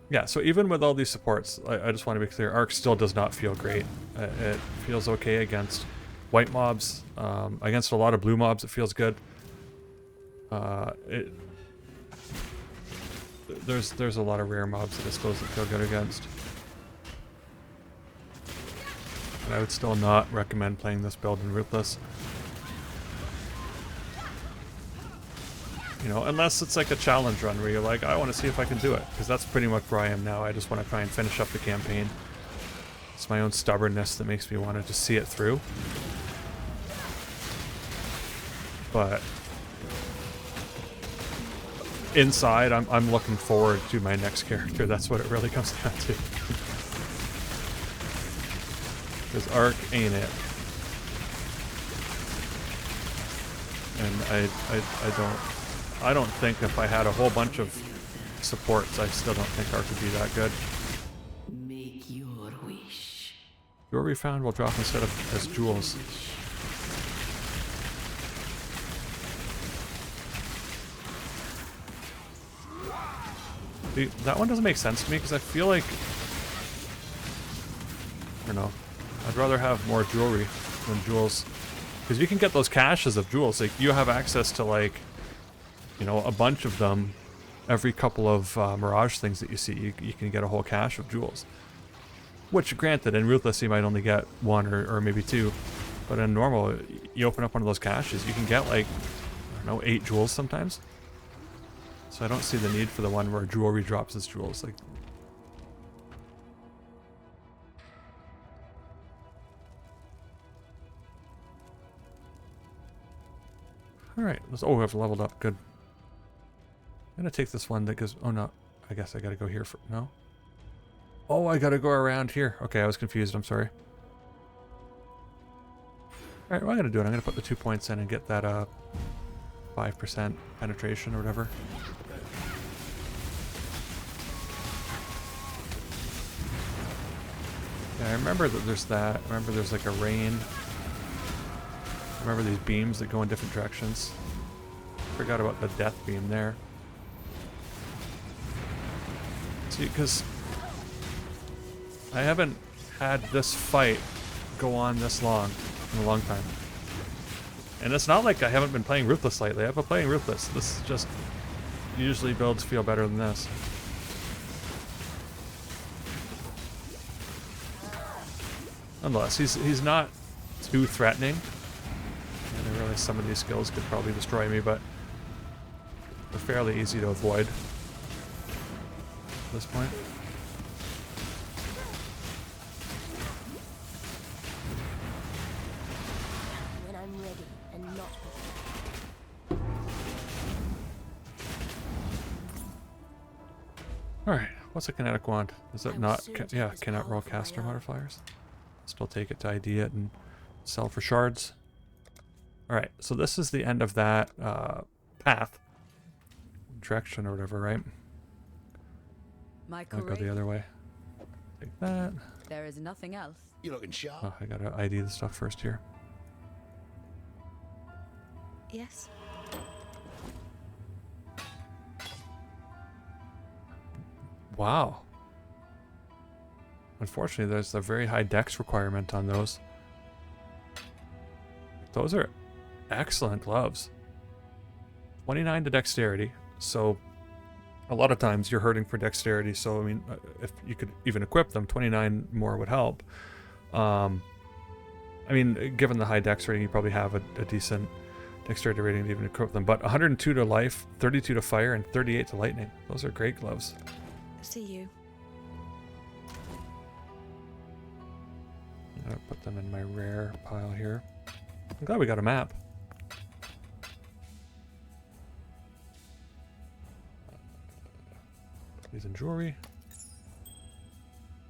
A: Yeah, so even with all these supports, I just want to be clear, Arc still does not feel great. It feels okay against white mobs. Against a lot of blue mobs, it feels good. There's a lot of rare mobs that this doesn't feel good against. But I would still not recommend playing this build in Ruthless. You know, unless it's like a challenge run where you're like, I want to see if I can do it. Because that's pretty much where I am now. I just want to try and finish up the campaign. It's my own stubbornness that makes me want to just see it through. But inside, I'm looking forward to my next character. That's what it really comes down to. Because Arc ain't it. And I don't think if I had a whole bunch of supports, I still don't think Arc would be that good.
D: Make your wish.
A: Jewelry found will drop instead of as jewels. See, that one doesn't make sense to me because I feel like, I don't know, I'd rather have more jewelry than jewels. Because you can get those caches of jewels. Like, you have access to, like, you know, a bunch of them every couple of Mirage things that you see. You can get a whole cache of jewels. Which, granted, in Ruthless you might only get one or maybe two. But in normal, you open up one of those caches, you can get, like, I don't know, 8 jewels sometimes. So I don't see the need for the one where jewelry drops as jewels. Like, alright, oh, I've leveled up, good. I'm gonna take this one that goes, oh no, I guess I gotta go here for, no? Oh, I gotta go around here. Okay, I was confused, I'm sorry. Alright, what I'm gonna do, I'm gonna put the 2 points in and get that 5% penetration or whatever. Yeah, I remember that there's that. I remember there's like a rain. I remember these beams that go in different directions. Forgot about the death beam there. See, because I haven't had this fight go on this long in a long time. And it's not like I haven't been playing Ruthless lately. I've been playing Ruthless. This is just... Usually builds feel better than this. Nonetheless, he's not too threatening. And I realize some of these skills could probably destroy me, but they're fairly easy to avoid at this point.
B: When I'm ready and not before.
A: Alright, what's a kinetic wand? Is
B: I
A: it
B: will
A: not?
B: soon take
A: Yeah,
B: this
A: cannot
B: power
A: roll
B: for my
A: caster
B: own.
A: modifiers. Still take it to ID it and sell for shards. Alright, so this is the end of that path. Direction or whatever, right?
F: My
A: I'll go the
F: career.
A: other way. Take that.
F: There is nothing else.
E: You looking sharp?
A: Oh, I gotta ID the stuff first here.
F: Yes.
A: Wow. Unfortunately, there's a very high dex requirement on those. Those are excellent gloves. 29 to dexterity, so a lot of times you're hurting for dexterity, so I mean, if you could even equip them, 29 more would help. I mean, given the high dex rating, you probably have a decent dexterity rating to even equip them, but 102 to life, 32 to fire, and 38 to lightning. Those are great gloves.
F: See you.
A: I'm gonna put them in my rare pile here. I'm glad we got a map. These in jewelry. I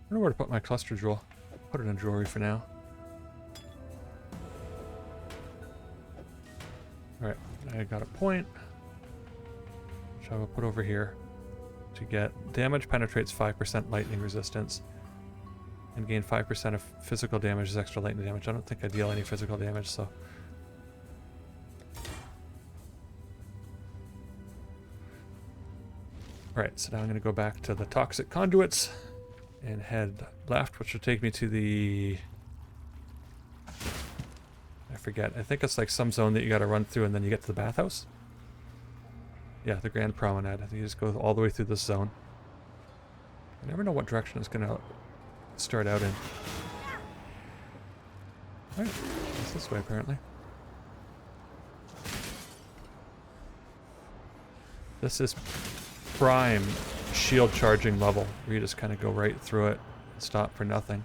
A: don't know where to put my cluster jewel. Put it in jewelry for now. Alright, I got a point, which I will put over here to get damage penetrates 5% lightning resistance and gain 5% of physical damage as extra lightning damage. I don't think I deal any physical damage, so. Alright, so now I'm going to go back to the toxic conduits and head left, which will take me to the... I forget. I think it's like some zone that you got to run through and then you get to the bathhouse. Yeah, the Grand Promenade. I think you just go all the way through this zone. I never know what direction it's going to start out in. Alright, it's this way apparently. This is prime shield charging level, where you just kind of go right through it and stop for nothing.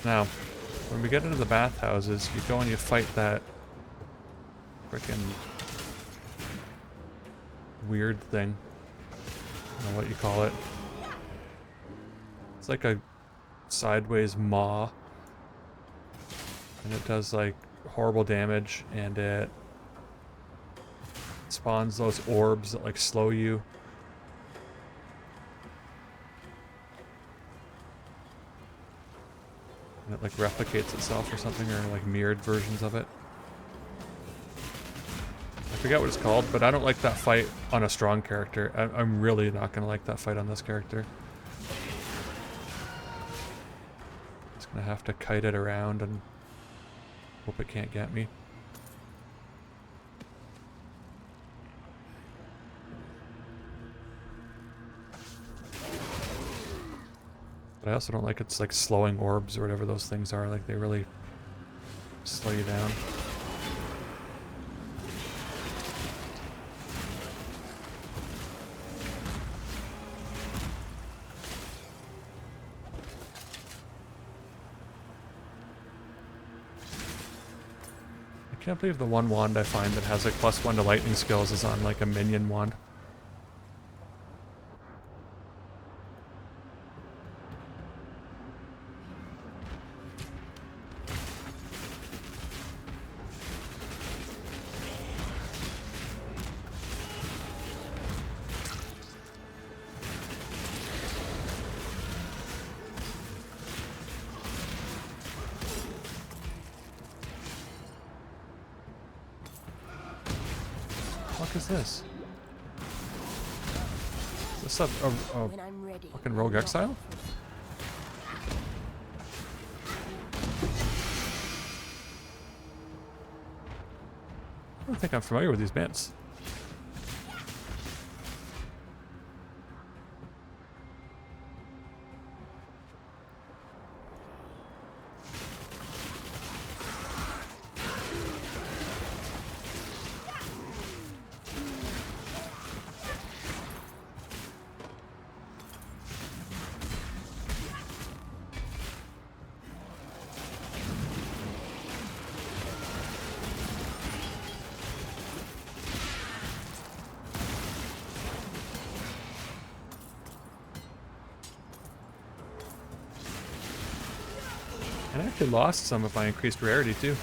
A: Now, when we get into the bathhouses, you go and you fight that frickin' weird thing. I don't know what you call it. It's like a sideways maw. And it does like horrible damage, and it spawns those orbs that like slow you. And it like replicates itself or something, or like mirrored versions of it. I forget what it's called, but I don't like that fight on a strong character. I'm really not going to like that fight on this character. Just going to have to kite it around and hope it can't get me. But I also don't like it's like slowing orbs or whatever those things are. Like they really slow you down. I can't believe the one wand I find that has like +1 to lightning skills is on like a minion wand. What is this? Is this a
B: When I'm ready.
A: fucking rogue exile? I don't think I'm familiar with these bands. think they lost some of my increased rarity too.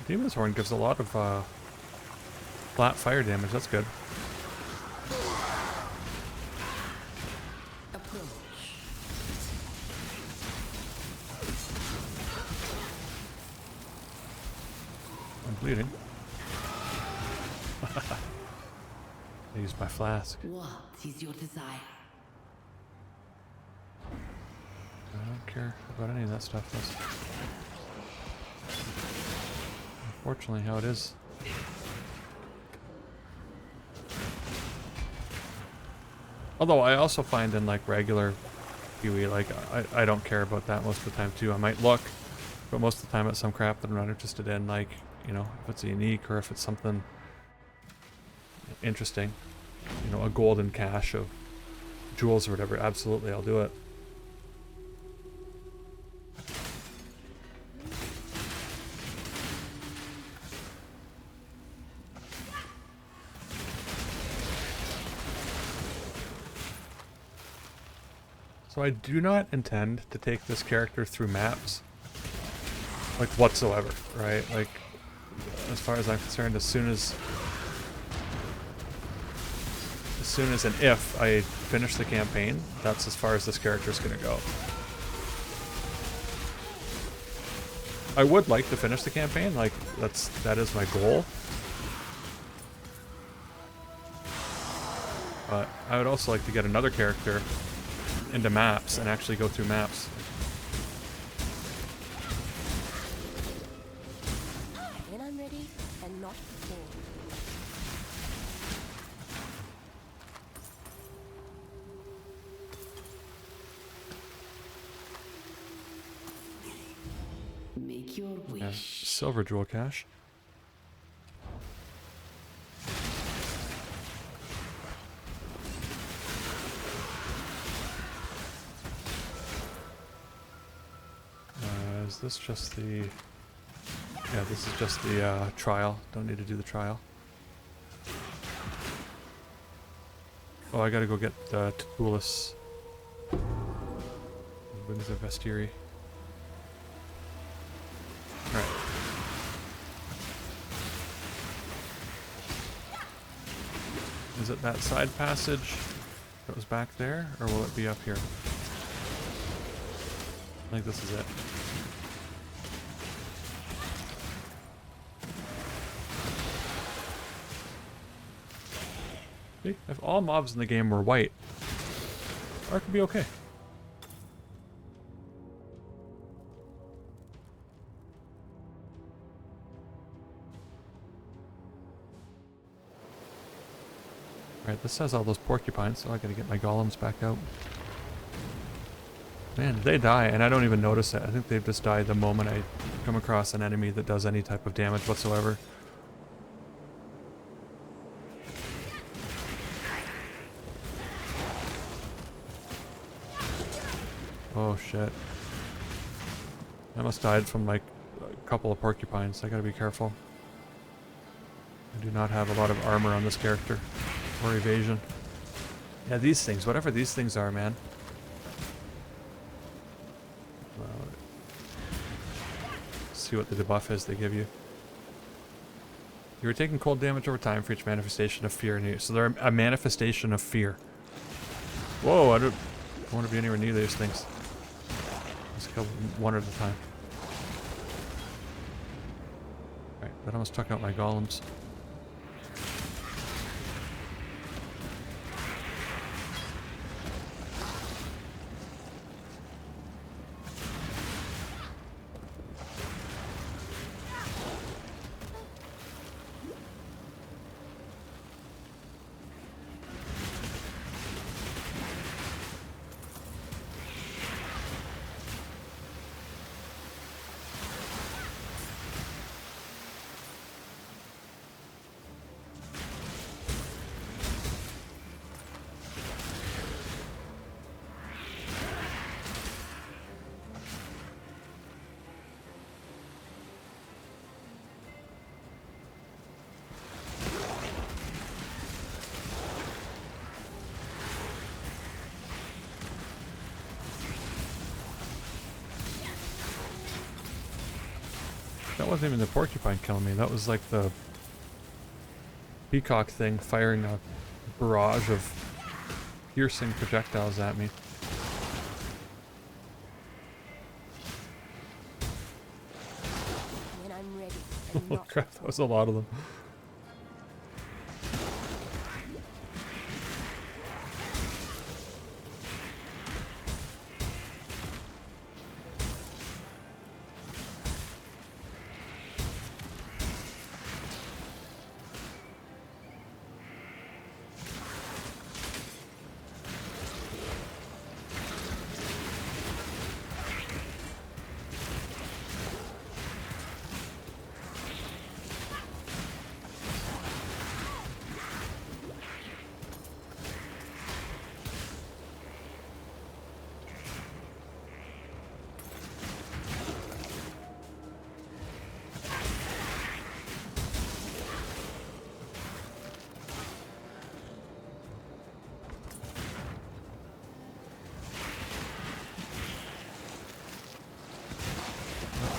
A: Demon's Horn gives a lot of flat fire damage. That's good. I'm bleeding. I used my flask.
D: What is your desire?
A: I don't care about any of that stuff. That's unfortunately how it is. Although I also find in like regular PoE, like I don't care about that most of the time too. I might look, but most of the time it's some crap that I'm not interested in, like, you know, if it's unique or if it's something interesting. You know, a golden cache of jewels or whatever, absolutely I'll do it. So I do not intend to take this character through maps, like whatsoever, right? Like, as far as I'm concerned, as soon as and if I finish the campaign, that's as far as this character is going to go. I would like to finish the campaign, like that is my goal. But I would also like to get another character into maps and actually go through maps.
B: When I'm ready and not before.
D: Make your wish.
A: Yeah, silver jewel cache. Is this just the... Yeah, this is just the trial. Don't need to do the trial. Oh, I gotta go get the Toolis. Wings of Vestiri. Alright. Is it that side passage that was back there, or will it be up here? I think this is it. See, if all mobs in the game were white, Ark would be okay. Alright, this has all those porcupines, so I gotta get my golems back out. Man, did they die? And I don't even notice it. I think they've just died the moment I come across an enemy that does any type of damage whatsoever. Oh shit. I almost died from like a couple of porcupines. I gotta be careful. I do not have a lot of armor on this character. Or evasion. Yeah, these things. Whatever these things are, man. See what the debuff is they give you. You are taking cold damage over time for each manifestation of fear in you. So they're a manifestation of fear. Whoa, I don't want to be anywhere near these things. Let's kill one at a time. Alright, that almost took out my golems. that wasn't even the porcupine killing me. That was like the peacock thing firing a barrage of piercing projectiles at me.
B: When I'm ready and
A: Oh
B: not
A: crap, that was a lot of them.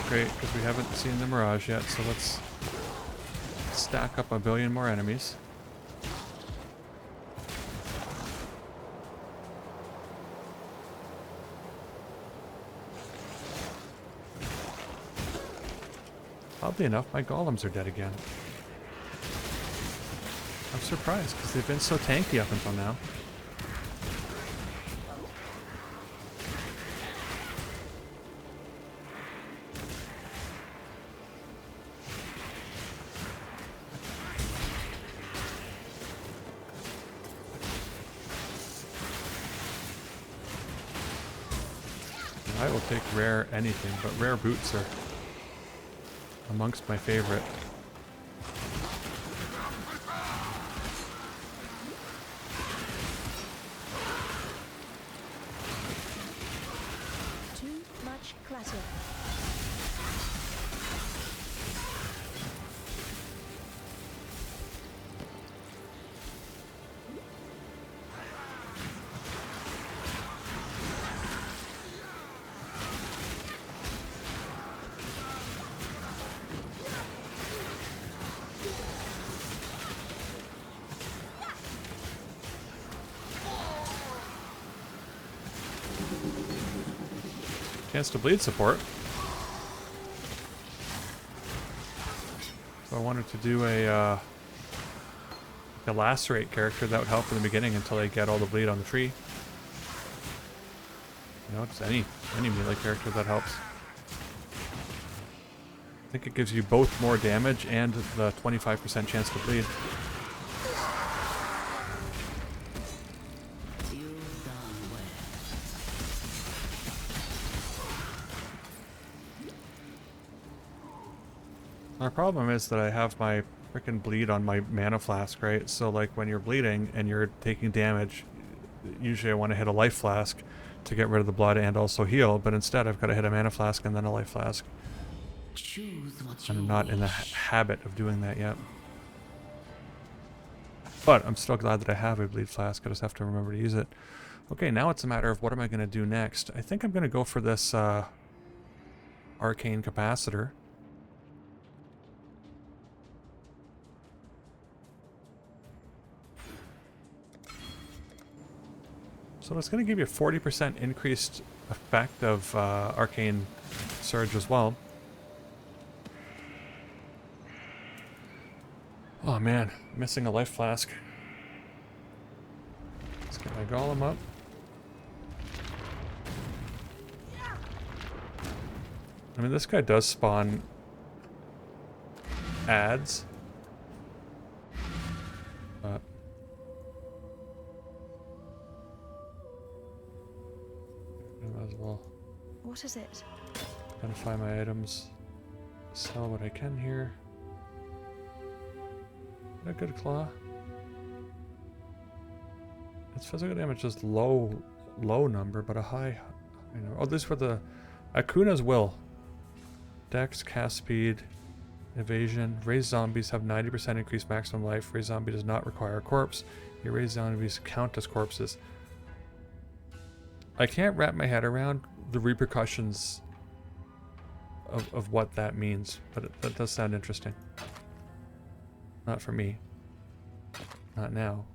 A: Great, because we haven't seen the Mirage yet, so let's stack up a billion more enemies. Oddly enough, my golems are dead again. I'm surprised, because they've been so tanky up until now. I will take rare anything, but rare boots are amongst my favorite.
B: too much clutter.
A: Chance to bleed support. So I wanted to do a lacerate character that would help in the beginning until I get all the bleed on the tree. You know, just any melee character that helps. I think it gives you both more damage and the 25% chance to bleed.
D: You've done well.
A: My problem is that I have my frickin' bleed on my mana flask, right? So like when you're bleeding and you're taking damage, usually I want to hit a life flask to get rid of the blood and also heal, but instead I've got to hit a mana flask and then a life flask.
D: Choose what you
A: I'm not in the
D: wish.
A: habit of doing that yet. But I'm still glad that I have a bleed flask. I just have to remember to use it. Okay, now it's a matter of what am I going to do next. I think I'm going to go for this arcane capacitor. So it's going to give you a 40% increased effect of arcane surge as well. Oh man, missing a life flask. Let's get my golem up. I mean, this guy does spawn ads. But I might as well
F: What is it?
A: identify my items. Sell what I can here. A good claw. Its physical damage is low number, but a high. Oh, these were the Akuna's Will. Dex, cast speed, evasion. Raised zombies have 90% increased maximum life. Raised zombie does not require a corpse. Your raised zombies count as corpses. I can't wrap my head around the repercussions of what that means, but that does sound interesting. Not for me. Not now.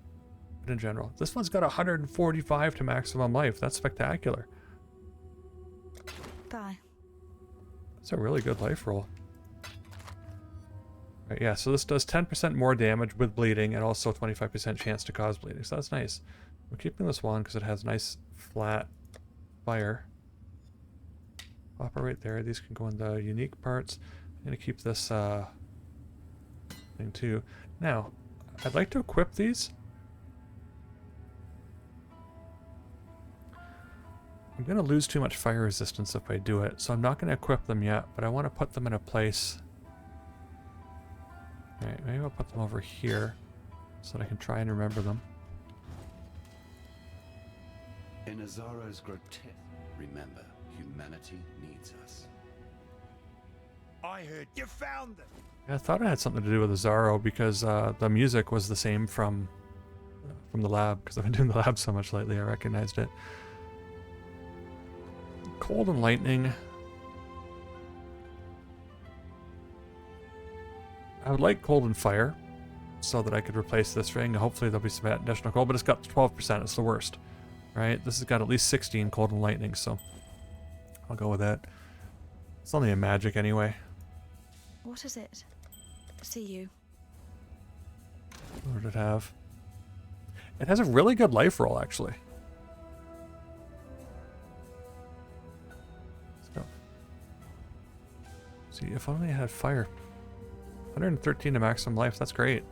A: But in general. This one's got 145 to maximum life. That's spectacular.
F: Bye.
A: That's a really good life roll. Right, yeah, so this does 10% more damage with bleeding and also 25% chance to cause bleeding. So that's nice. We're keeping this one because it has nice flat fire. Pop it right there. These can go in the unique parts. I'm going to keep this thing too. Now, I'd like to equip these. I'm going to lose too much fire resistance if I do it, so I'm not going to equip them yet, but I want to put them in a place. Alright, maybe I'll put them over here so that I can try and remember them.
C: In Azaro's grotesque, remember, humanity needs us.
E: I heard you found them.
A: Yeah, I thought it had something to do with Azaro because the music was the same from the lab, because I've been doing the lab so much lately, I recognized it. Cold and lightning. I would like cold and fire so that I could replace this ring. Hopefully there'll be some additional cold, but it's got 12%. It's the worst, right? This has got at least 16 cold and lightning, so I'll go with that. It's only a magic anyway.
F: What is it? See you.
A: What did it have? It has a really good life roll, actually. Let's go. See, if only I had fire. 113 to maximum life. That's great.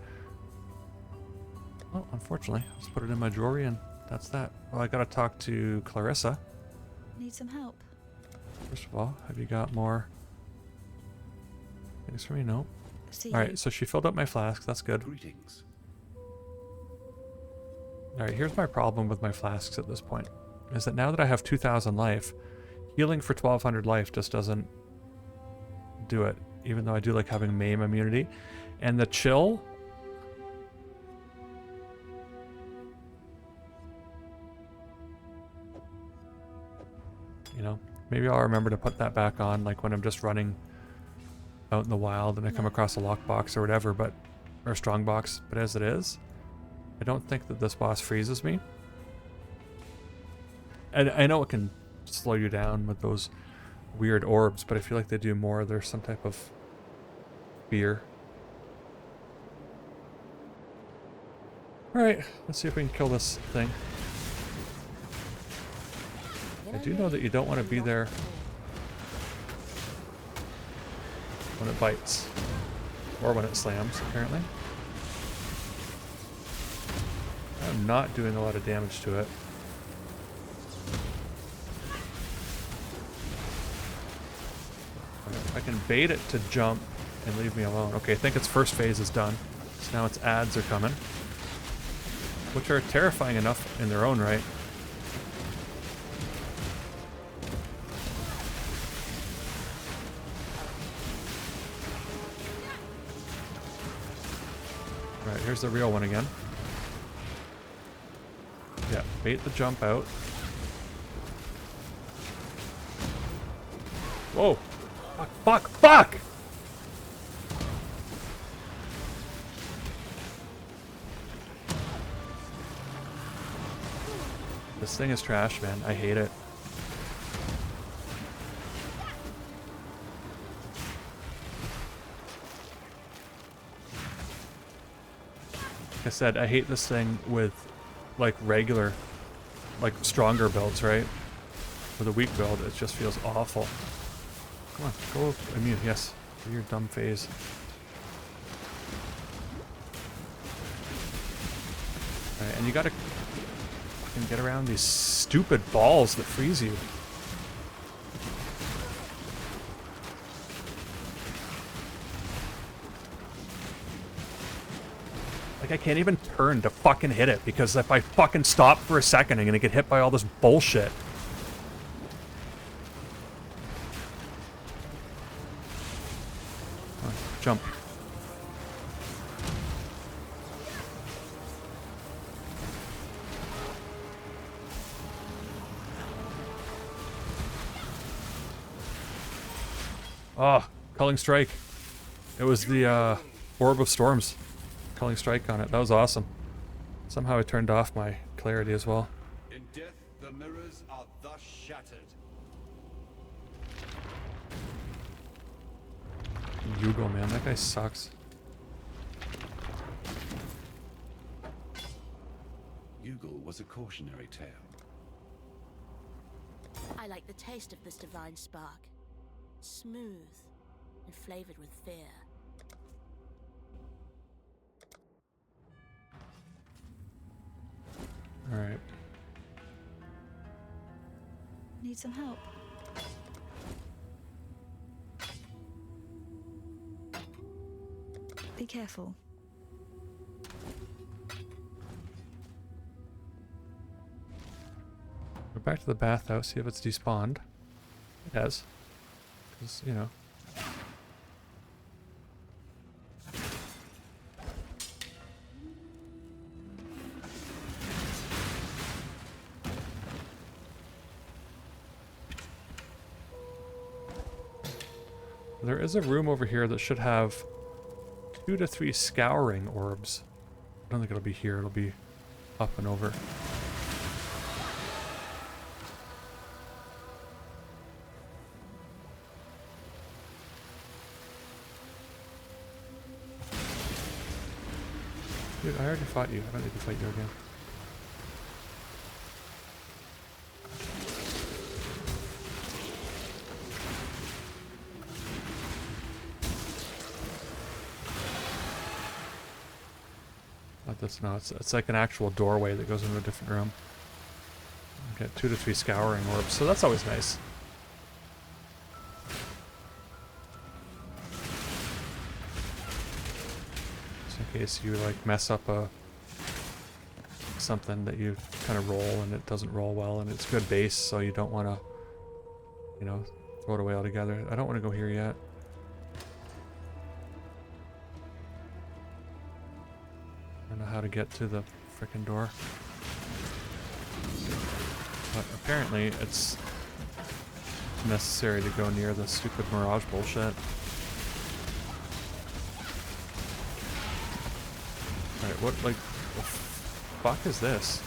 A: Well, unfortunately, I'll just put it in my jewelry and that's that. Well, I gotta talk to Clarissa.
F: Need some help?
A: First of all, have you got more things for me? No.
F: See
A: All
F: you.
A: right, so she filled up my flask. That's good.
C: Greetings.
A: All right, here's my problem with my flasks at this point. Is that now that I have 2,000 life, healing for 1,200 life just doesn't do it. Even though I do like having maim immunity. And the chill... You know, maybe I'll remember to put that back on, like when I'm just running out in the wild and I come across a lockbox or whatever, but... Or a strong box, but as it is, I don't think that this boss freezes me. And I know it can slow you down with those weird orbs, but I feel like they do more. There's some type of fear. Alright, let's see if we can kill this thing. I do know that you don't want to be there when it bites. Or when it slams, apparently. I'm not doing a lot of damage to it. I can bait it to jump and leave me alone. Okay, I think its first phase is done. So now its ads are coming. Which are terrifying enough in their own right. Right, here's the real one again. Yeah, bait the jump out. Whoa! Fuck, fuck, fuck! This thing is trash, man. I hate it. Like I said, I hate this thing with, like, regular, like, stronger builds, right? With a weak build, it just feels awful. Come on, go immune, yes. For your dumb phase. Alright, and you gotta fucking get around these stupid balls that freeze you. Like, I can't even turn to fucking hit it, because if I fucking stop for a second, I'm gonna get hit by all this bullshit. Come on, jump. Oh, Culling Strike. It was the Orb of Storms. Culling Strike on it. That was awesome. Somehow I turned off my clarity as well.
C: In death, the mirrors are thus shattered.
A: Yugo, man, that guy sucks.
C: Yugal was a cautionary tale.
B: I like the taste of this divine spark. Smooth and flavored with fear.
A: Alright.
F: Need some help? Be careful.
A: Go back to the bathhouse, see if it's despawned. It has. Because, you know. There is a room over here that should have 2 to 3 scouring orbs. I don't think it'll be here, it'll be up and over. Dude, I already fought you. I don't need to fight you again. Not this, no, it's like an actual doorway that goes into a different room. Get 2 to 3 scouring orbs, so that's always nice. Just in case you like mess up something that you kind of roll and it doesn't roll well, and it's good base, so you don't want to, you know, throw it away altogether. I don't want to go here yet. I don't know how to get to the frickin' door. But apparently it's necessary to go near the stupid Mirage bullshit. Alright, what, like, the fuck is this?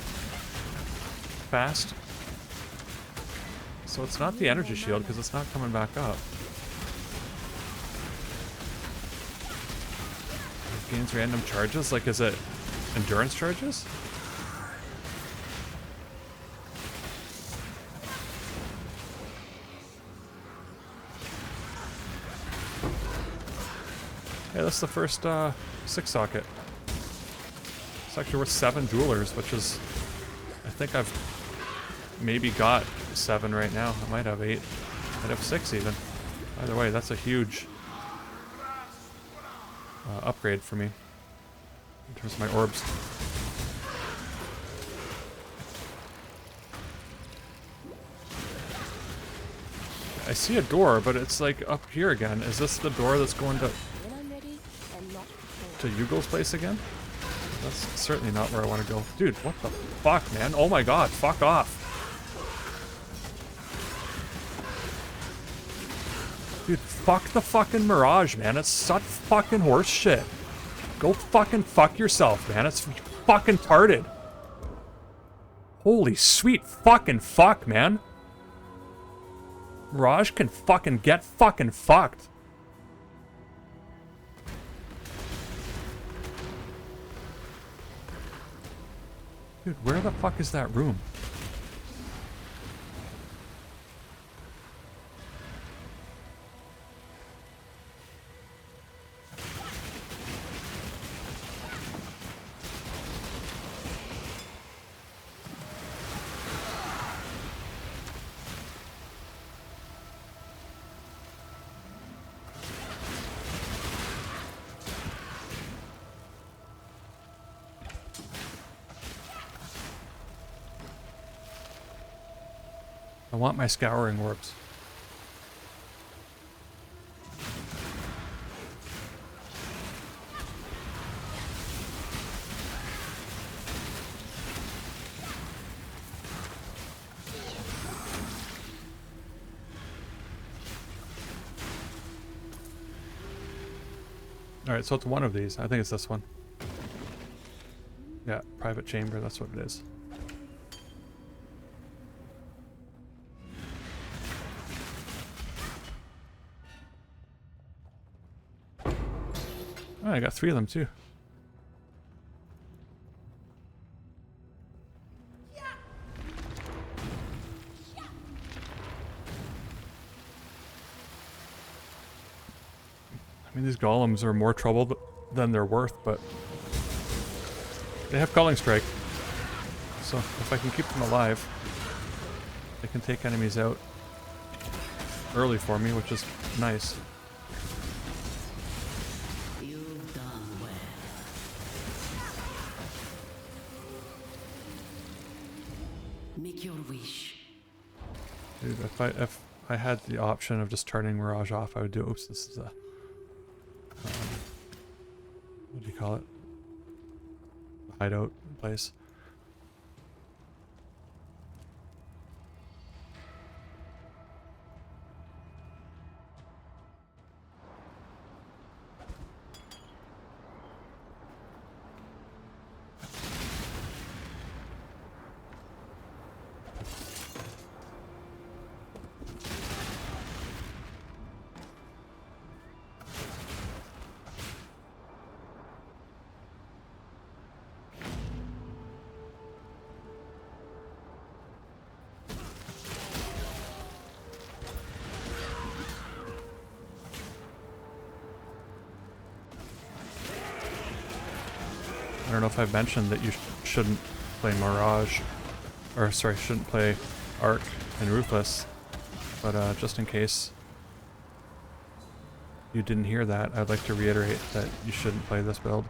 A: Fast? So it's not the energy shield, because it's not coming back up. It gains random charges? Like, is it endurance charges? Yeah, that's the first 6 socket. It's actually worth 7 duelers, which is, I think I've maybe got 7 right now. I might have 8. I'd have 6 even. Either way, that's a huge upgrade for me in terms of my orbs. I see a door, but it's like up here again. Is this the door that's going to
B: When I'm ready and not before.
A: Yugal's place again? That's certainly not where I want to go. Dude, what the fuck, man? Oh my god, fuck off. Dude, fuck the fucking Mirage, man. It's such fucking horse shit. Go fucking fuck yourself, man. It's fucking tarded. Holy sweet fucking fuck, man. Mirage can fucking get fucking fucked. Dude, where the fuck is that room? I want my scouring orbs. Alright, so it's one of these. I think it's this one. Yeah, private chamber, that's what it is. Oh, I got 3 of them too. I mean, these golems are more trouble than they're worth, but they have Calling Strike. So if I can keep them alive, they can take enemies out early for me, which is nice.
D: You've done well. Make your wish.
A: Dude, if I had the option of just turning Mirage off, I would do. Oops, this is a what do you call it? Hideout place. I don't know if I've mentioned that you shouldn't play Mirage, or sorry, shouldn't play Arc and Ruthless, but just in case you didn't hear that, I'd like to reiterate that you shouldn't play this build.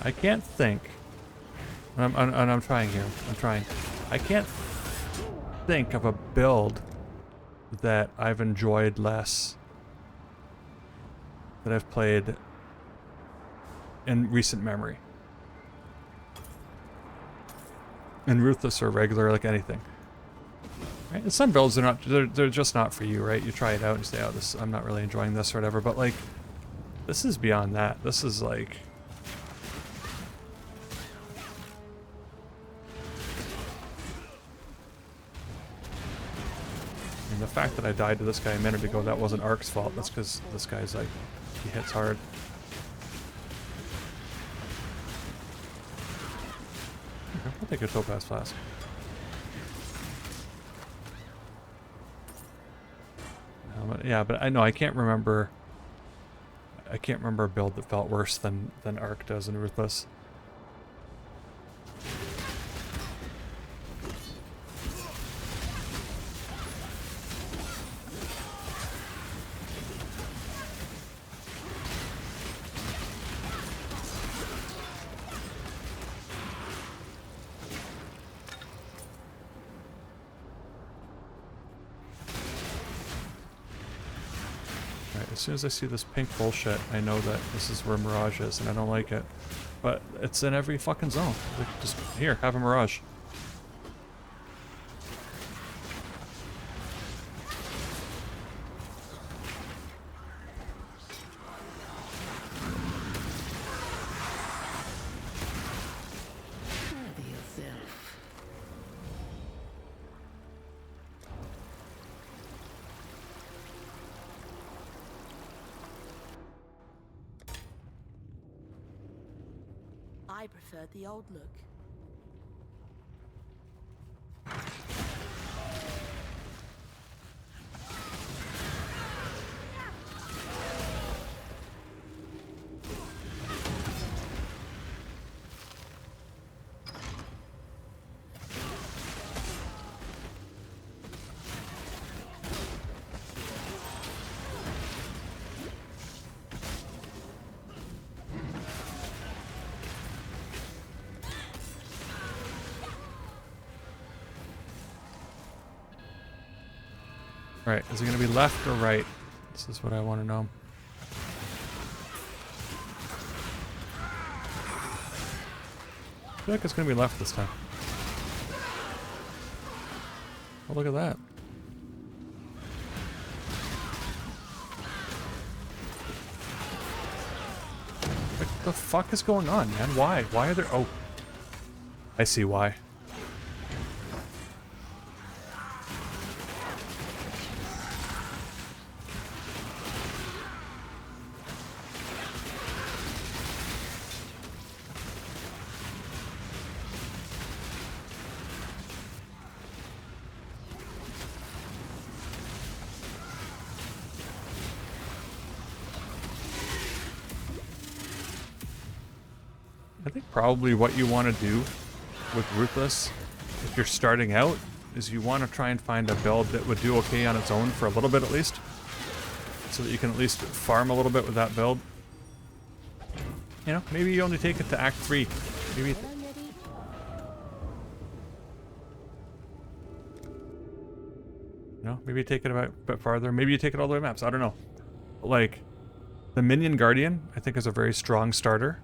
A: I can't think. And I'm trying here. I'm trying. I can't think of a build that I've enjoyed less, that I've played in recent memory. In Ruthless or regular, like anything. Right? And some builds are not. They're just not for you, right? You try it out and you say, "Oh, this I'm not really enjoying this" or whatever. But like, this is beyond that. This is like. The fact that I died to this guy a minute ago, that wasn't Ark's fault. That's because this guy's like, he hits hard. Okay, I'll take a Topaz Flask. Yeah, but I know I can't remember. I can't remember a build that felt worse than Ark does in Ruthless. As soon as I see this pink bullshit, I know that this is where Mirage is, and I don't like it. But it's in every fucking zone. Like, just, here, have a Mirage.
D: Gather yourself.
B: I preferred the old look.
A: Alright, is it going to be left or right? This is what I want to know. I feel like it's gonna be left this time. Oh, look at that. What the fuck is going on, man? Why? Why are there... Oh. I see why. I think probably what you want to do with Ruthless, if you're starting out, is you want to try and find a build that would do okay on its own for a little bit at least. So that you can at least farm a little bit with that build. You know, maybe you only take it to Act 3. Maybe... You know, maybe you take it a bit farther. Maybe you take it all the way maps. I don't know. Like, the Minion Guardian, I think, is a very strong starter.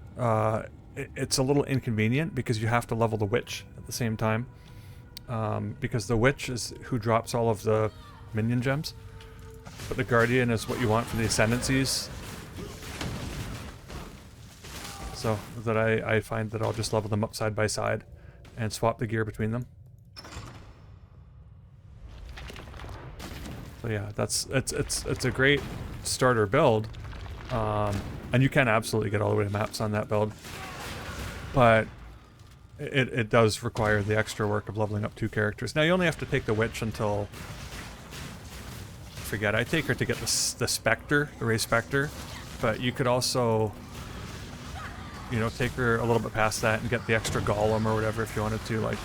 A: It's a little inconvenient because you have to level the Witch at the same time. Because the Witch is who drops all of the Minion gems. But the Guardian is what you want for the Ascendancies. So that I find that I'll just level them up side by side and swap the gear between them. So yeah, it's a great starter build. And you can absolutely get all the way to maps on that build. But it does require the extra work of leveling up 2 characters. Now you only have to take the Witch until... I forget, I take her to get the Spectre, the Ray Spectre. But you could also, you know, take her a little bit past that and get the extra Golem or whatever if you wanted to, like...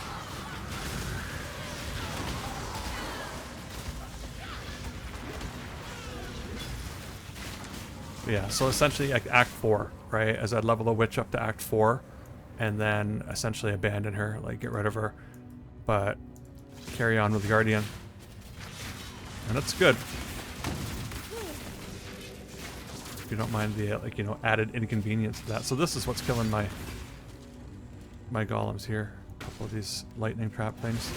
A: Yeah, so essentially like Act 4, right? As I'd level the Witch up to Act 4, and then essentially abandon her, like get rid of her, but carry on with the Guardian. And that's good. If you don't mind the, like, you know, added inconvenience of that. So this is what's killing my golems here. A couple of these lightning trap things.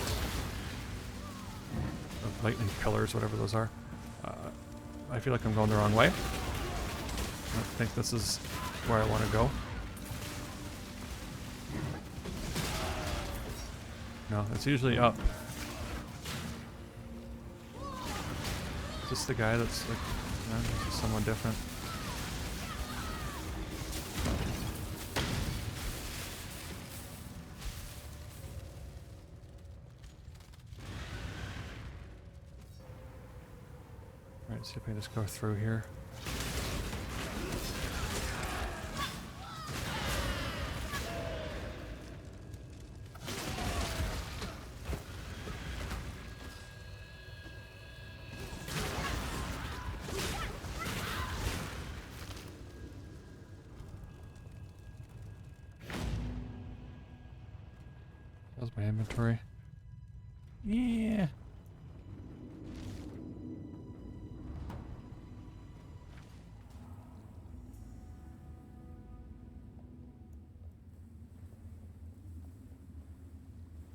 A: Or lightning pillars, whatever those are. I feel like I'm going the wrong way. I think this is where I want to go. No, it's usually up. Is this the guy that's like, no, this is someone different? Alright, see if I can just go through here. How's my inventory? Yeah.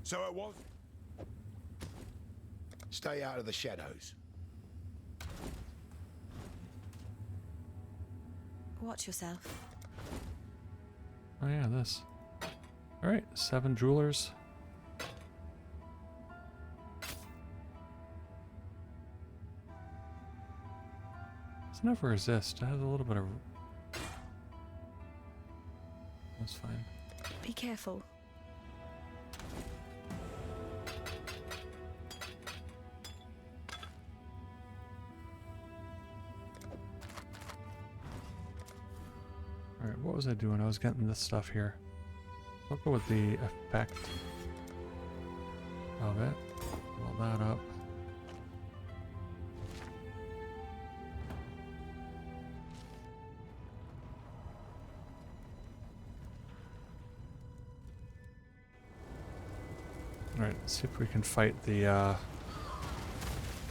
E: So it was. Stay out of the shadows.
F: Watch yourself.
A: Oh yeah, this. Alright, 7 jewelers. It's never resist. It has a little bit of... That's fine.
F: Be careful.
A: Alright, what was I doing? I was getting this stuff here. I'll go with the effect of it. Roll that up. Alright, let's see if we can fight the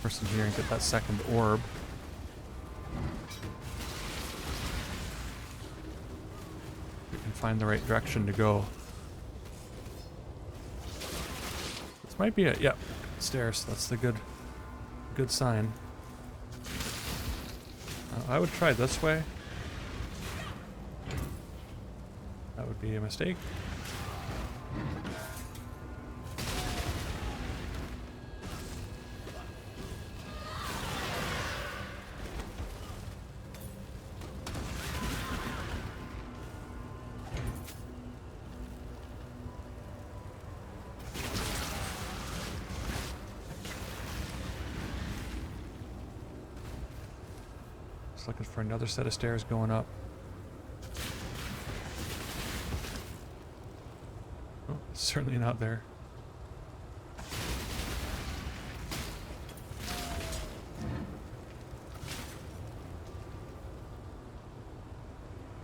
A: person here and get that second orb. We can find the right direction to go. might be it. Yep. Stairs. That's the good sign. I would try this way. That would be a mistake. Just looking for another set of stairs going up. Oh, it's certainly not there.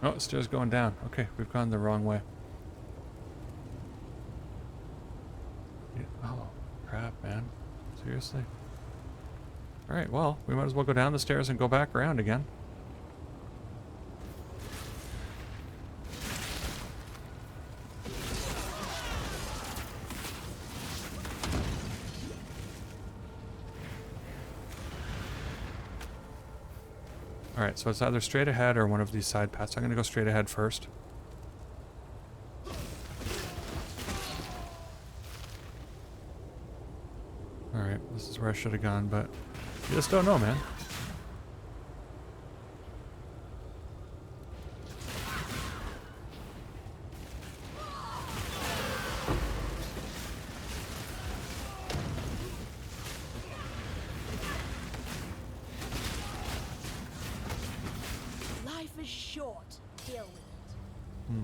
A: Oh, stairs going down. Okay, we've gone the wrong way. Yeah, oh, crap, man. Seriously? Alright, well, we might as well go down the stairs and go back around again. Alright, so it's either straight ahead or one of these side paths. I'm going to go straight ahead first. Alright, this is where I should have gone, but you just don't know, man.
B: Life is short. Deal with it.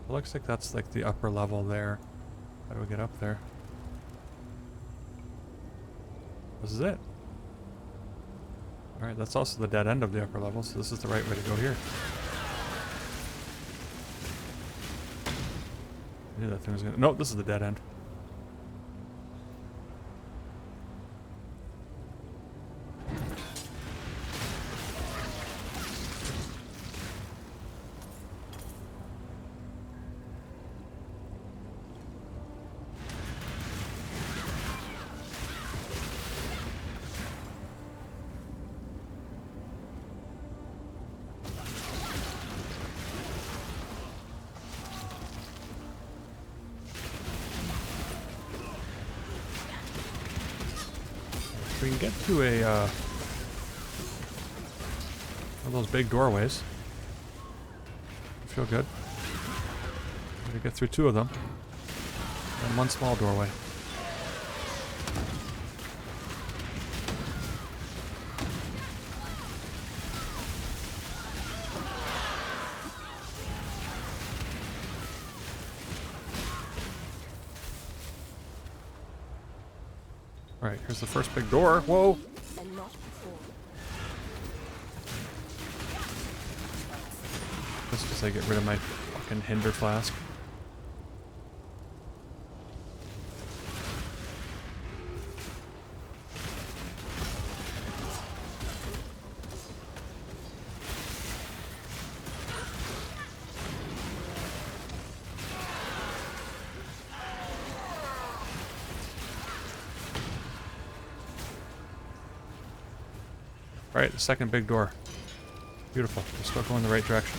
A: It looks like that's like the upper level there. How do we get up there? This is it. Alright, that's also the dead end of the upper level, so this is the right way to go here. I knew that thing was gonna... Nope, this is the dead end. We can get to a one of those big doorways. I feel good. I'm gonna get through two of them and one small doorway. Alright, here's the first big door. Whoa!
B: And not before.
A: Just as I get rid of my fucking hinder flask. Alright, the second big door. Beautiful. We're still going the right direction.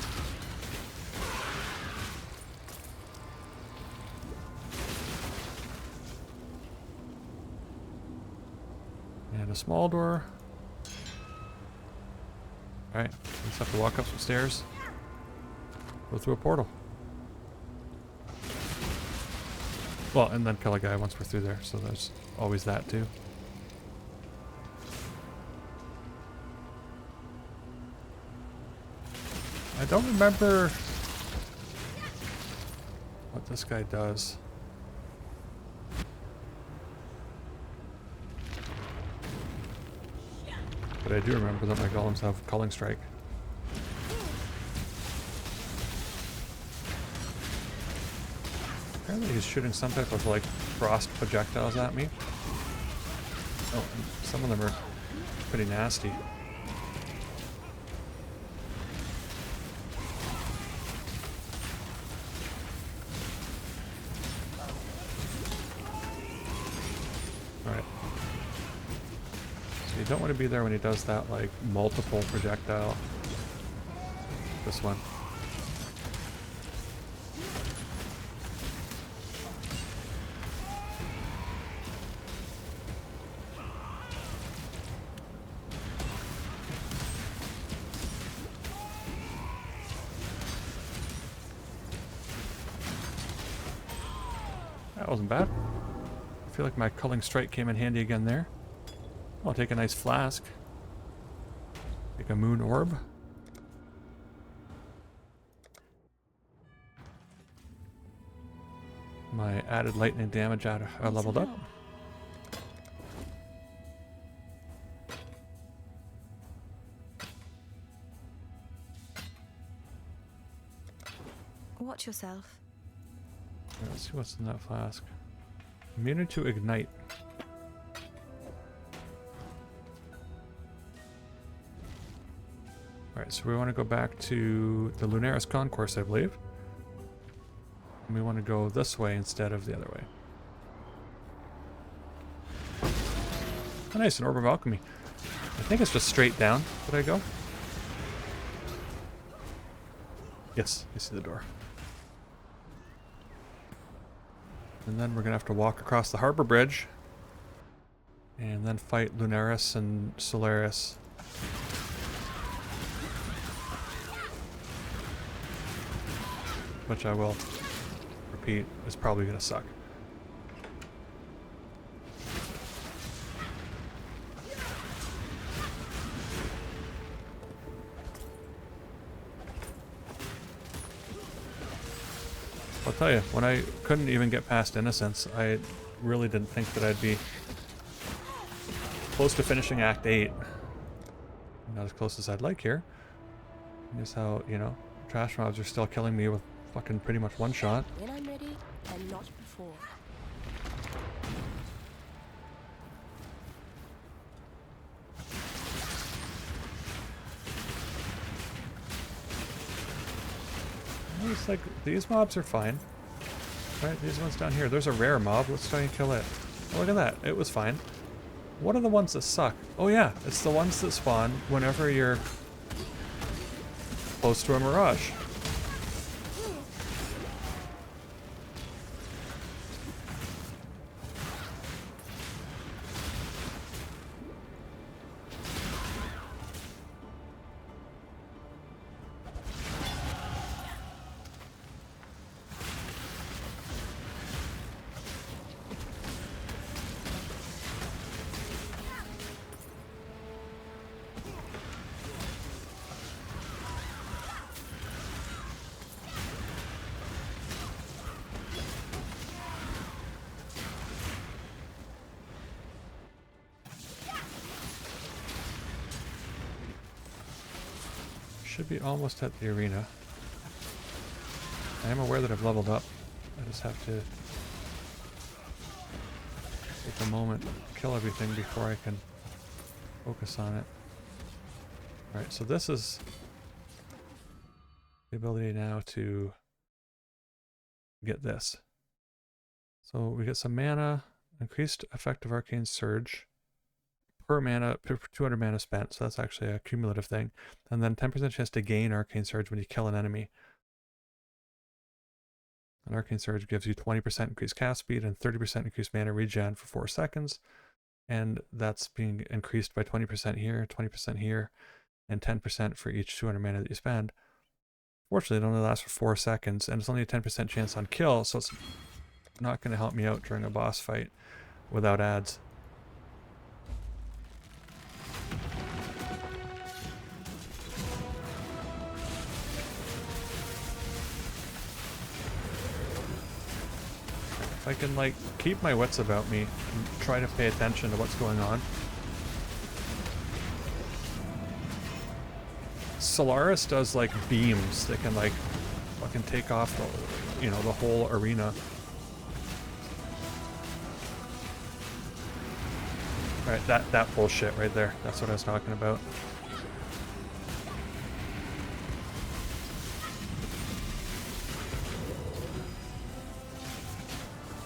A: And a small door. Alright, we just have to walk up some stairs. Go through a portal. Well, and then kill a guy once we're through there, so there's always that too. I don't remember what this guy does. But I do remember that my golems have culling strike. Apparently he's shooting some type of like frost projectiles at me. Oh, some of them are pretty nasty. So you don't want to be there when he does that, like, multiple projectile. This one. That wasn't bad. I feel like my culling strike came in handy again there. I'll take a nice flask. Take a moon orb. My added lightning damage leveled up.
F: Watch yourself.
A: Let's see what's in that flask. Immunity to ignite. Alright, so we want to go back to the Lunaris Concourse, I believe. And we want to go this way instead of the other way. Oh, nice, an Orb of Alchemy. I think it's just straight down. Did I go? Yes, I see the door. And then we're going to have to walk across the harbor bridge. And then fight Lunaris and Solaris. Which I will repeat is probably going to suck. I'll tell you, when I couldn't even get past Innocence, I really didn't think that I'd be close to finishing Act 8. Not as close as I'd like here. Just how, you know, trash mobs are still killing me with fucking pretty much one shot.
B: When I'm ready, and not before.
A: It's like, these mobs are fine. Right, these ones down here. There's a rare mob. Let's try and kill it. Oh, look at that. It was fine. What are the ones that suck? Oh yeah, it's the ones that spawn whenever you're close to a mirage. Should be almost at the arena. I am aware that I've leveled up. I just have to take a moment, kill everything before I can focus on it. Alright, so this is the ability now to get this. So we get some mana, increased effective arcane surge per mana, per 200 mana spent, so that's actually a cumulative thing. And then 10% chance to gain arcane surge when you kill an enemy. An arcane surge gives you 20% increased cast speed and 30% increased mana regen for 4 seconds. And that's being increased by 20% here, 20% here, and 10% for each 200 mana that you spend. Fortunately, it only lasts for 4 seconds, and it's only a 10% chance on kill, so it's not going to help me out during a boss fight without ads. If I can, like, keep my wits about me and try to pay attention to what's going on. Solaris does, like, beams that can, like, fucking take off the, you know, the whole arena. Right, that bullshit right there. That's what I was talking about.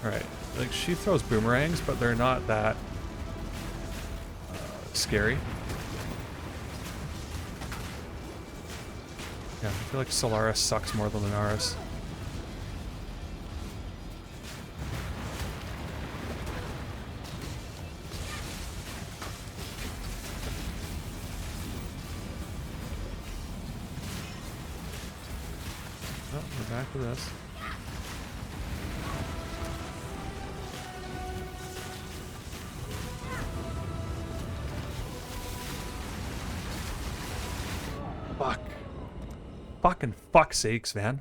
A: Alright, like, she throws boomerangs, but they're not that scary. Yeah, I feel like Solaris sucks more than Lunaris. Oh, we're back to this. Fuck. Fucking fuck sakes, man.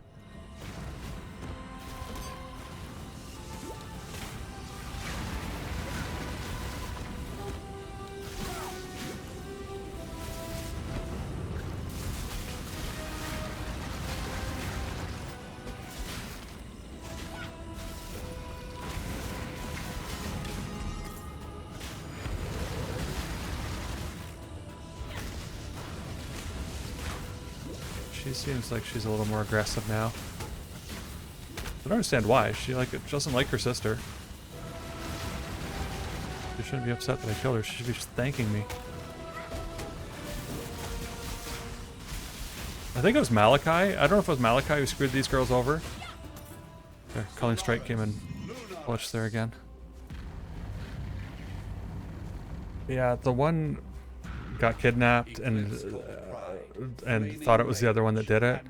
A: She seems like she's a little more aggressive now. I don't understand why. She doesn't like her sister. She shouldn't be upset that I killed her. She should be just thanking me. I think it was Malachi. I don't know if it was Malachi who screwed these girls over. There, Culling Strike came in clutch there again. Yeah, the one got kidnapped and thought it was the other one that did it.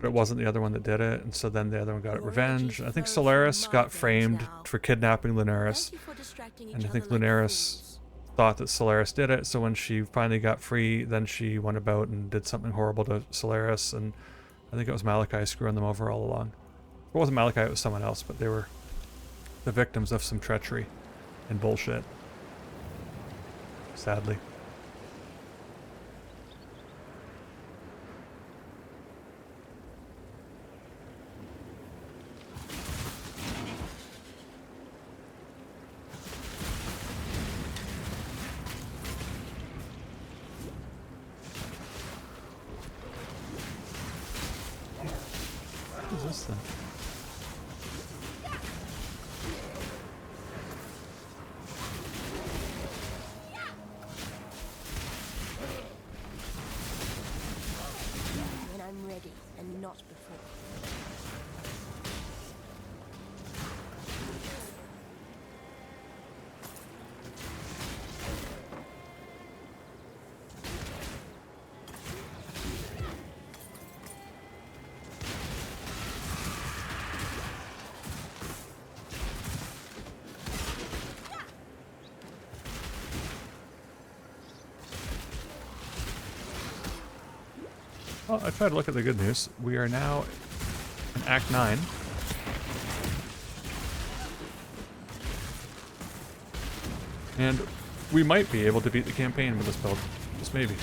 A: But it wasn't the other one that did it, and so then the other one got revenge. I think Solaris got framed for kidnapping Lunaris, and I think Lunaris thought that Solaris did it, so when she finally got free, then she went about and did something horrible to Solaris, and I think it was Malachi screwing them over all along. It wasn't Malachi, it was someone else, but they were the victims of some treachery and bullshit. Sadly. What is this thing?
B: When I'm ready, and not before.
A: Well, I tried to look at the good news. We are now in Act 9. And we might be able to beat the campaign with this build. Just maybe.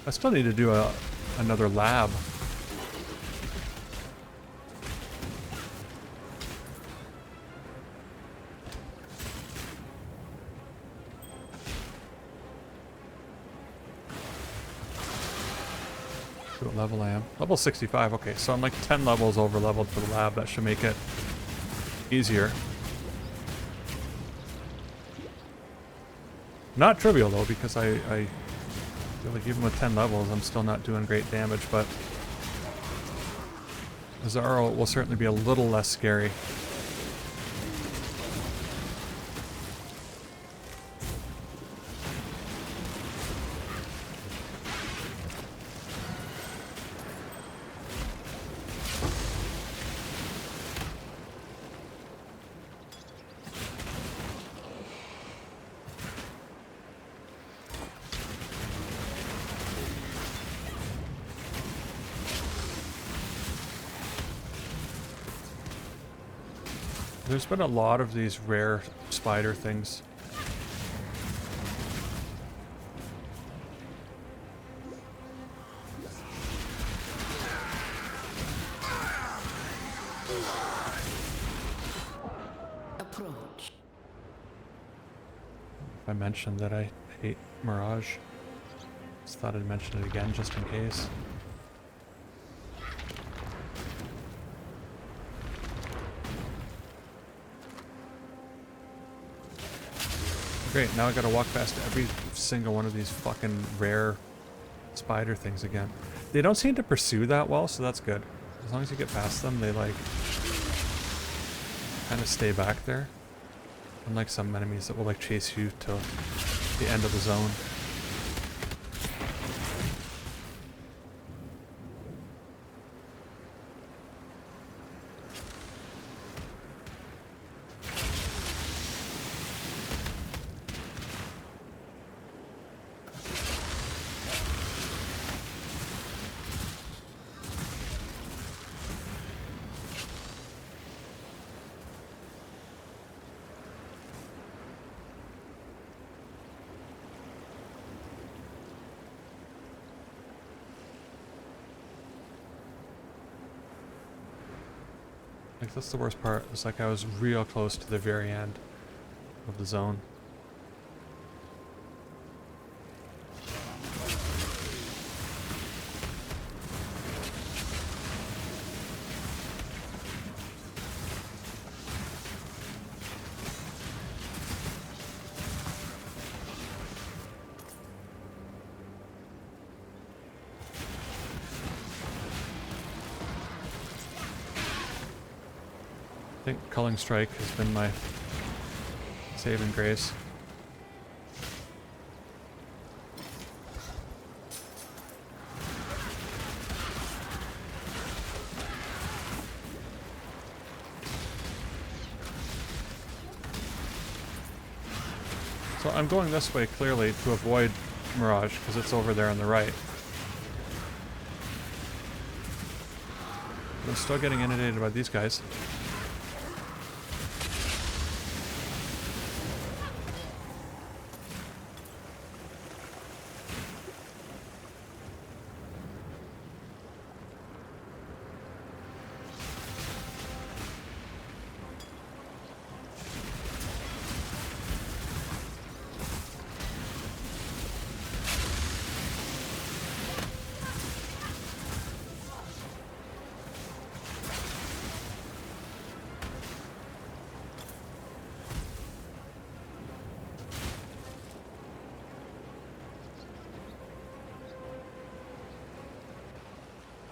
A: I still need to do another lab. See what level I am. Level 65, okay, so I'm like 10 levels over leveled for the lab. That should make it easier. Not trivial though, because I feel like even with 10 levels, I'm still not doing great damage, but Zaro will certainly be a little less scary. There's been a lot of these rare spider things.
D: Approach.
A: I mentioned that I hate Mirage. Just thought I'd mention it again just in case. Great, now I gotta walk past every single one of these fucking rare spider things again. They don't seem to pursue that well, so that's good. As long as you get past them, they like kind of stay back there. Unlike some enemies that will like chase you to the end of the zone. Like that's the worst part. It's like I was real close to the very end of the zone. I think Culling Strike has been my saving grace. So I'm going this way clearly to avoid Mirage because it's over there on the right. But I'm still getting inundated by these guys.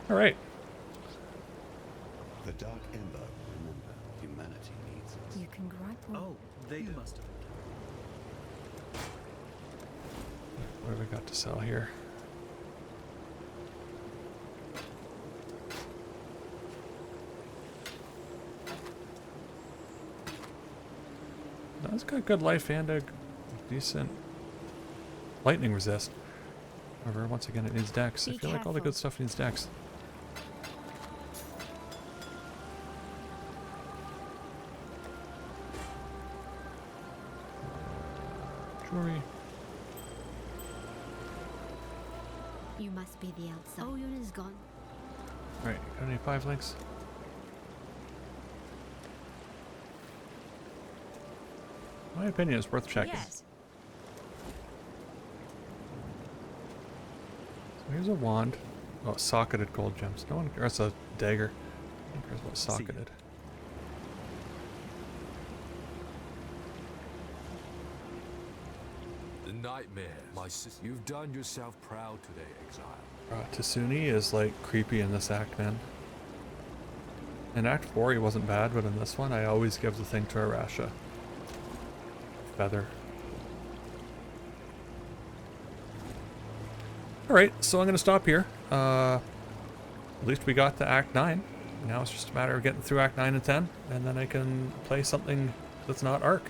A: All right.
C: The Dark Ember, remember, humanity needs it.
F: You can grapple.
E: Oh, they must have.
A: What have we got to sell here? That's got good life and a decent lightning resist. However, once again, it needs dex. I
F: Be
A: feel like all the
F: careful.
A: good stuff needs dex. Jewelry.
G: You must be the outside. Oh, Yun is gone.
A: Alright, got any 5 links? My opinion is worth checking.
F: Yes.
A: So here's a wand. Oh, socketed gold gems. No one cares. That's a dagger. No one cares about socketed.
H: The nightmare, my sister. You've done yourself proud today, exile.
A: Tasuni is like creepy in this act, man. In Act 4 he wasn't bad, but in this one I always give the thing to Arasha. Feather. Alright, so I'm going to stop here. At least we got to Act 9. Now it's just a matter of getting through Act 9 and 10, and then I can play something that's not Ark.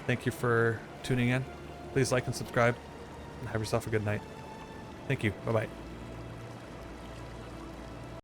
A: Thank you for tuning in. Please like and subscribe, and have yourself a good night. Thank you. Bye-bye.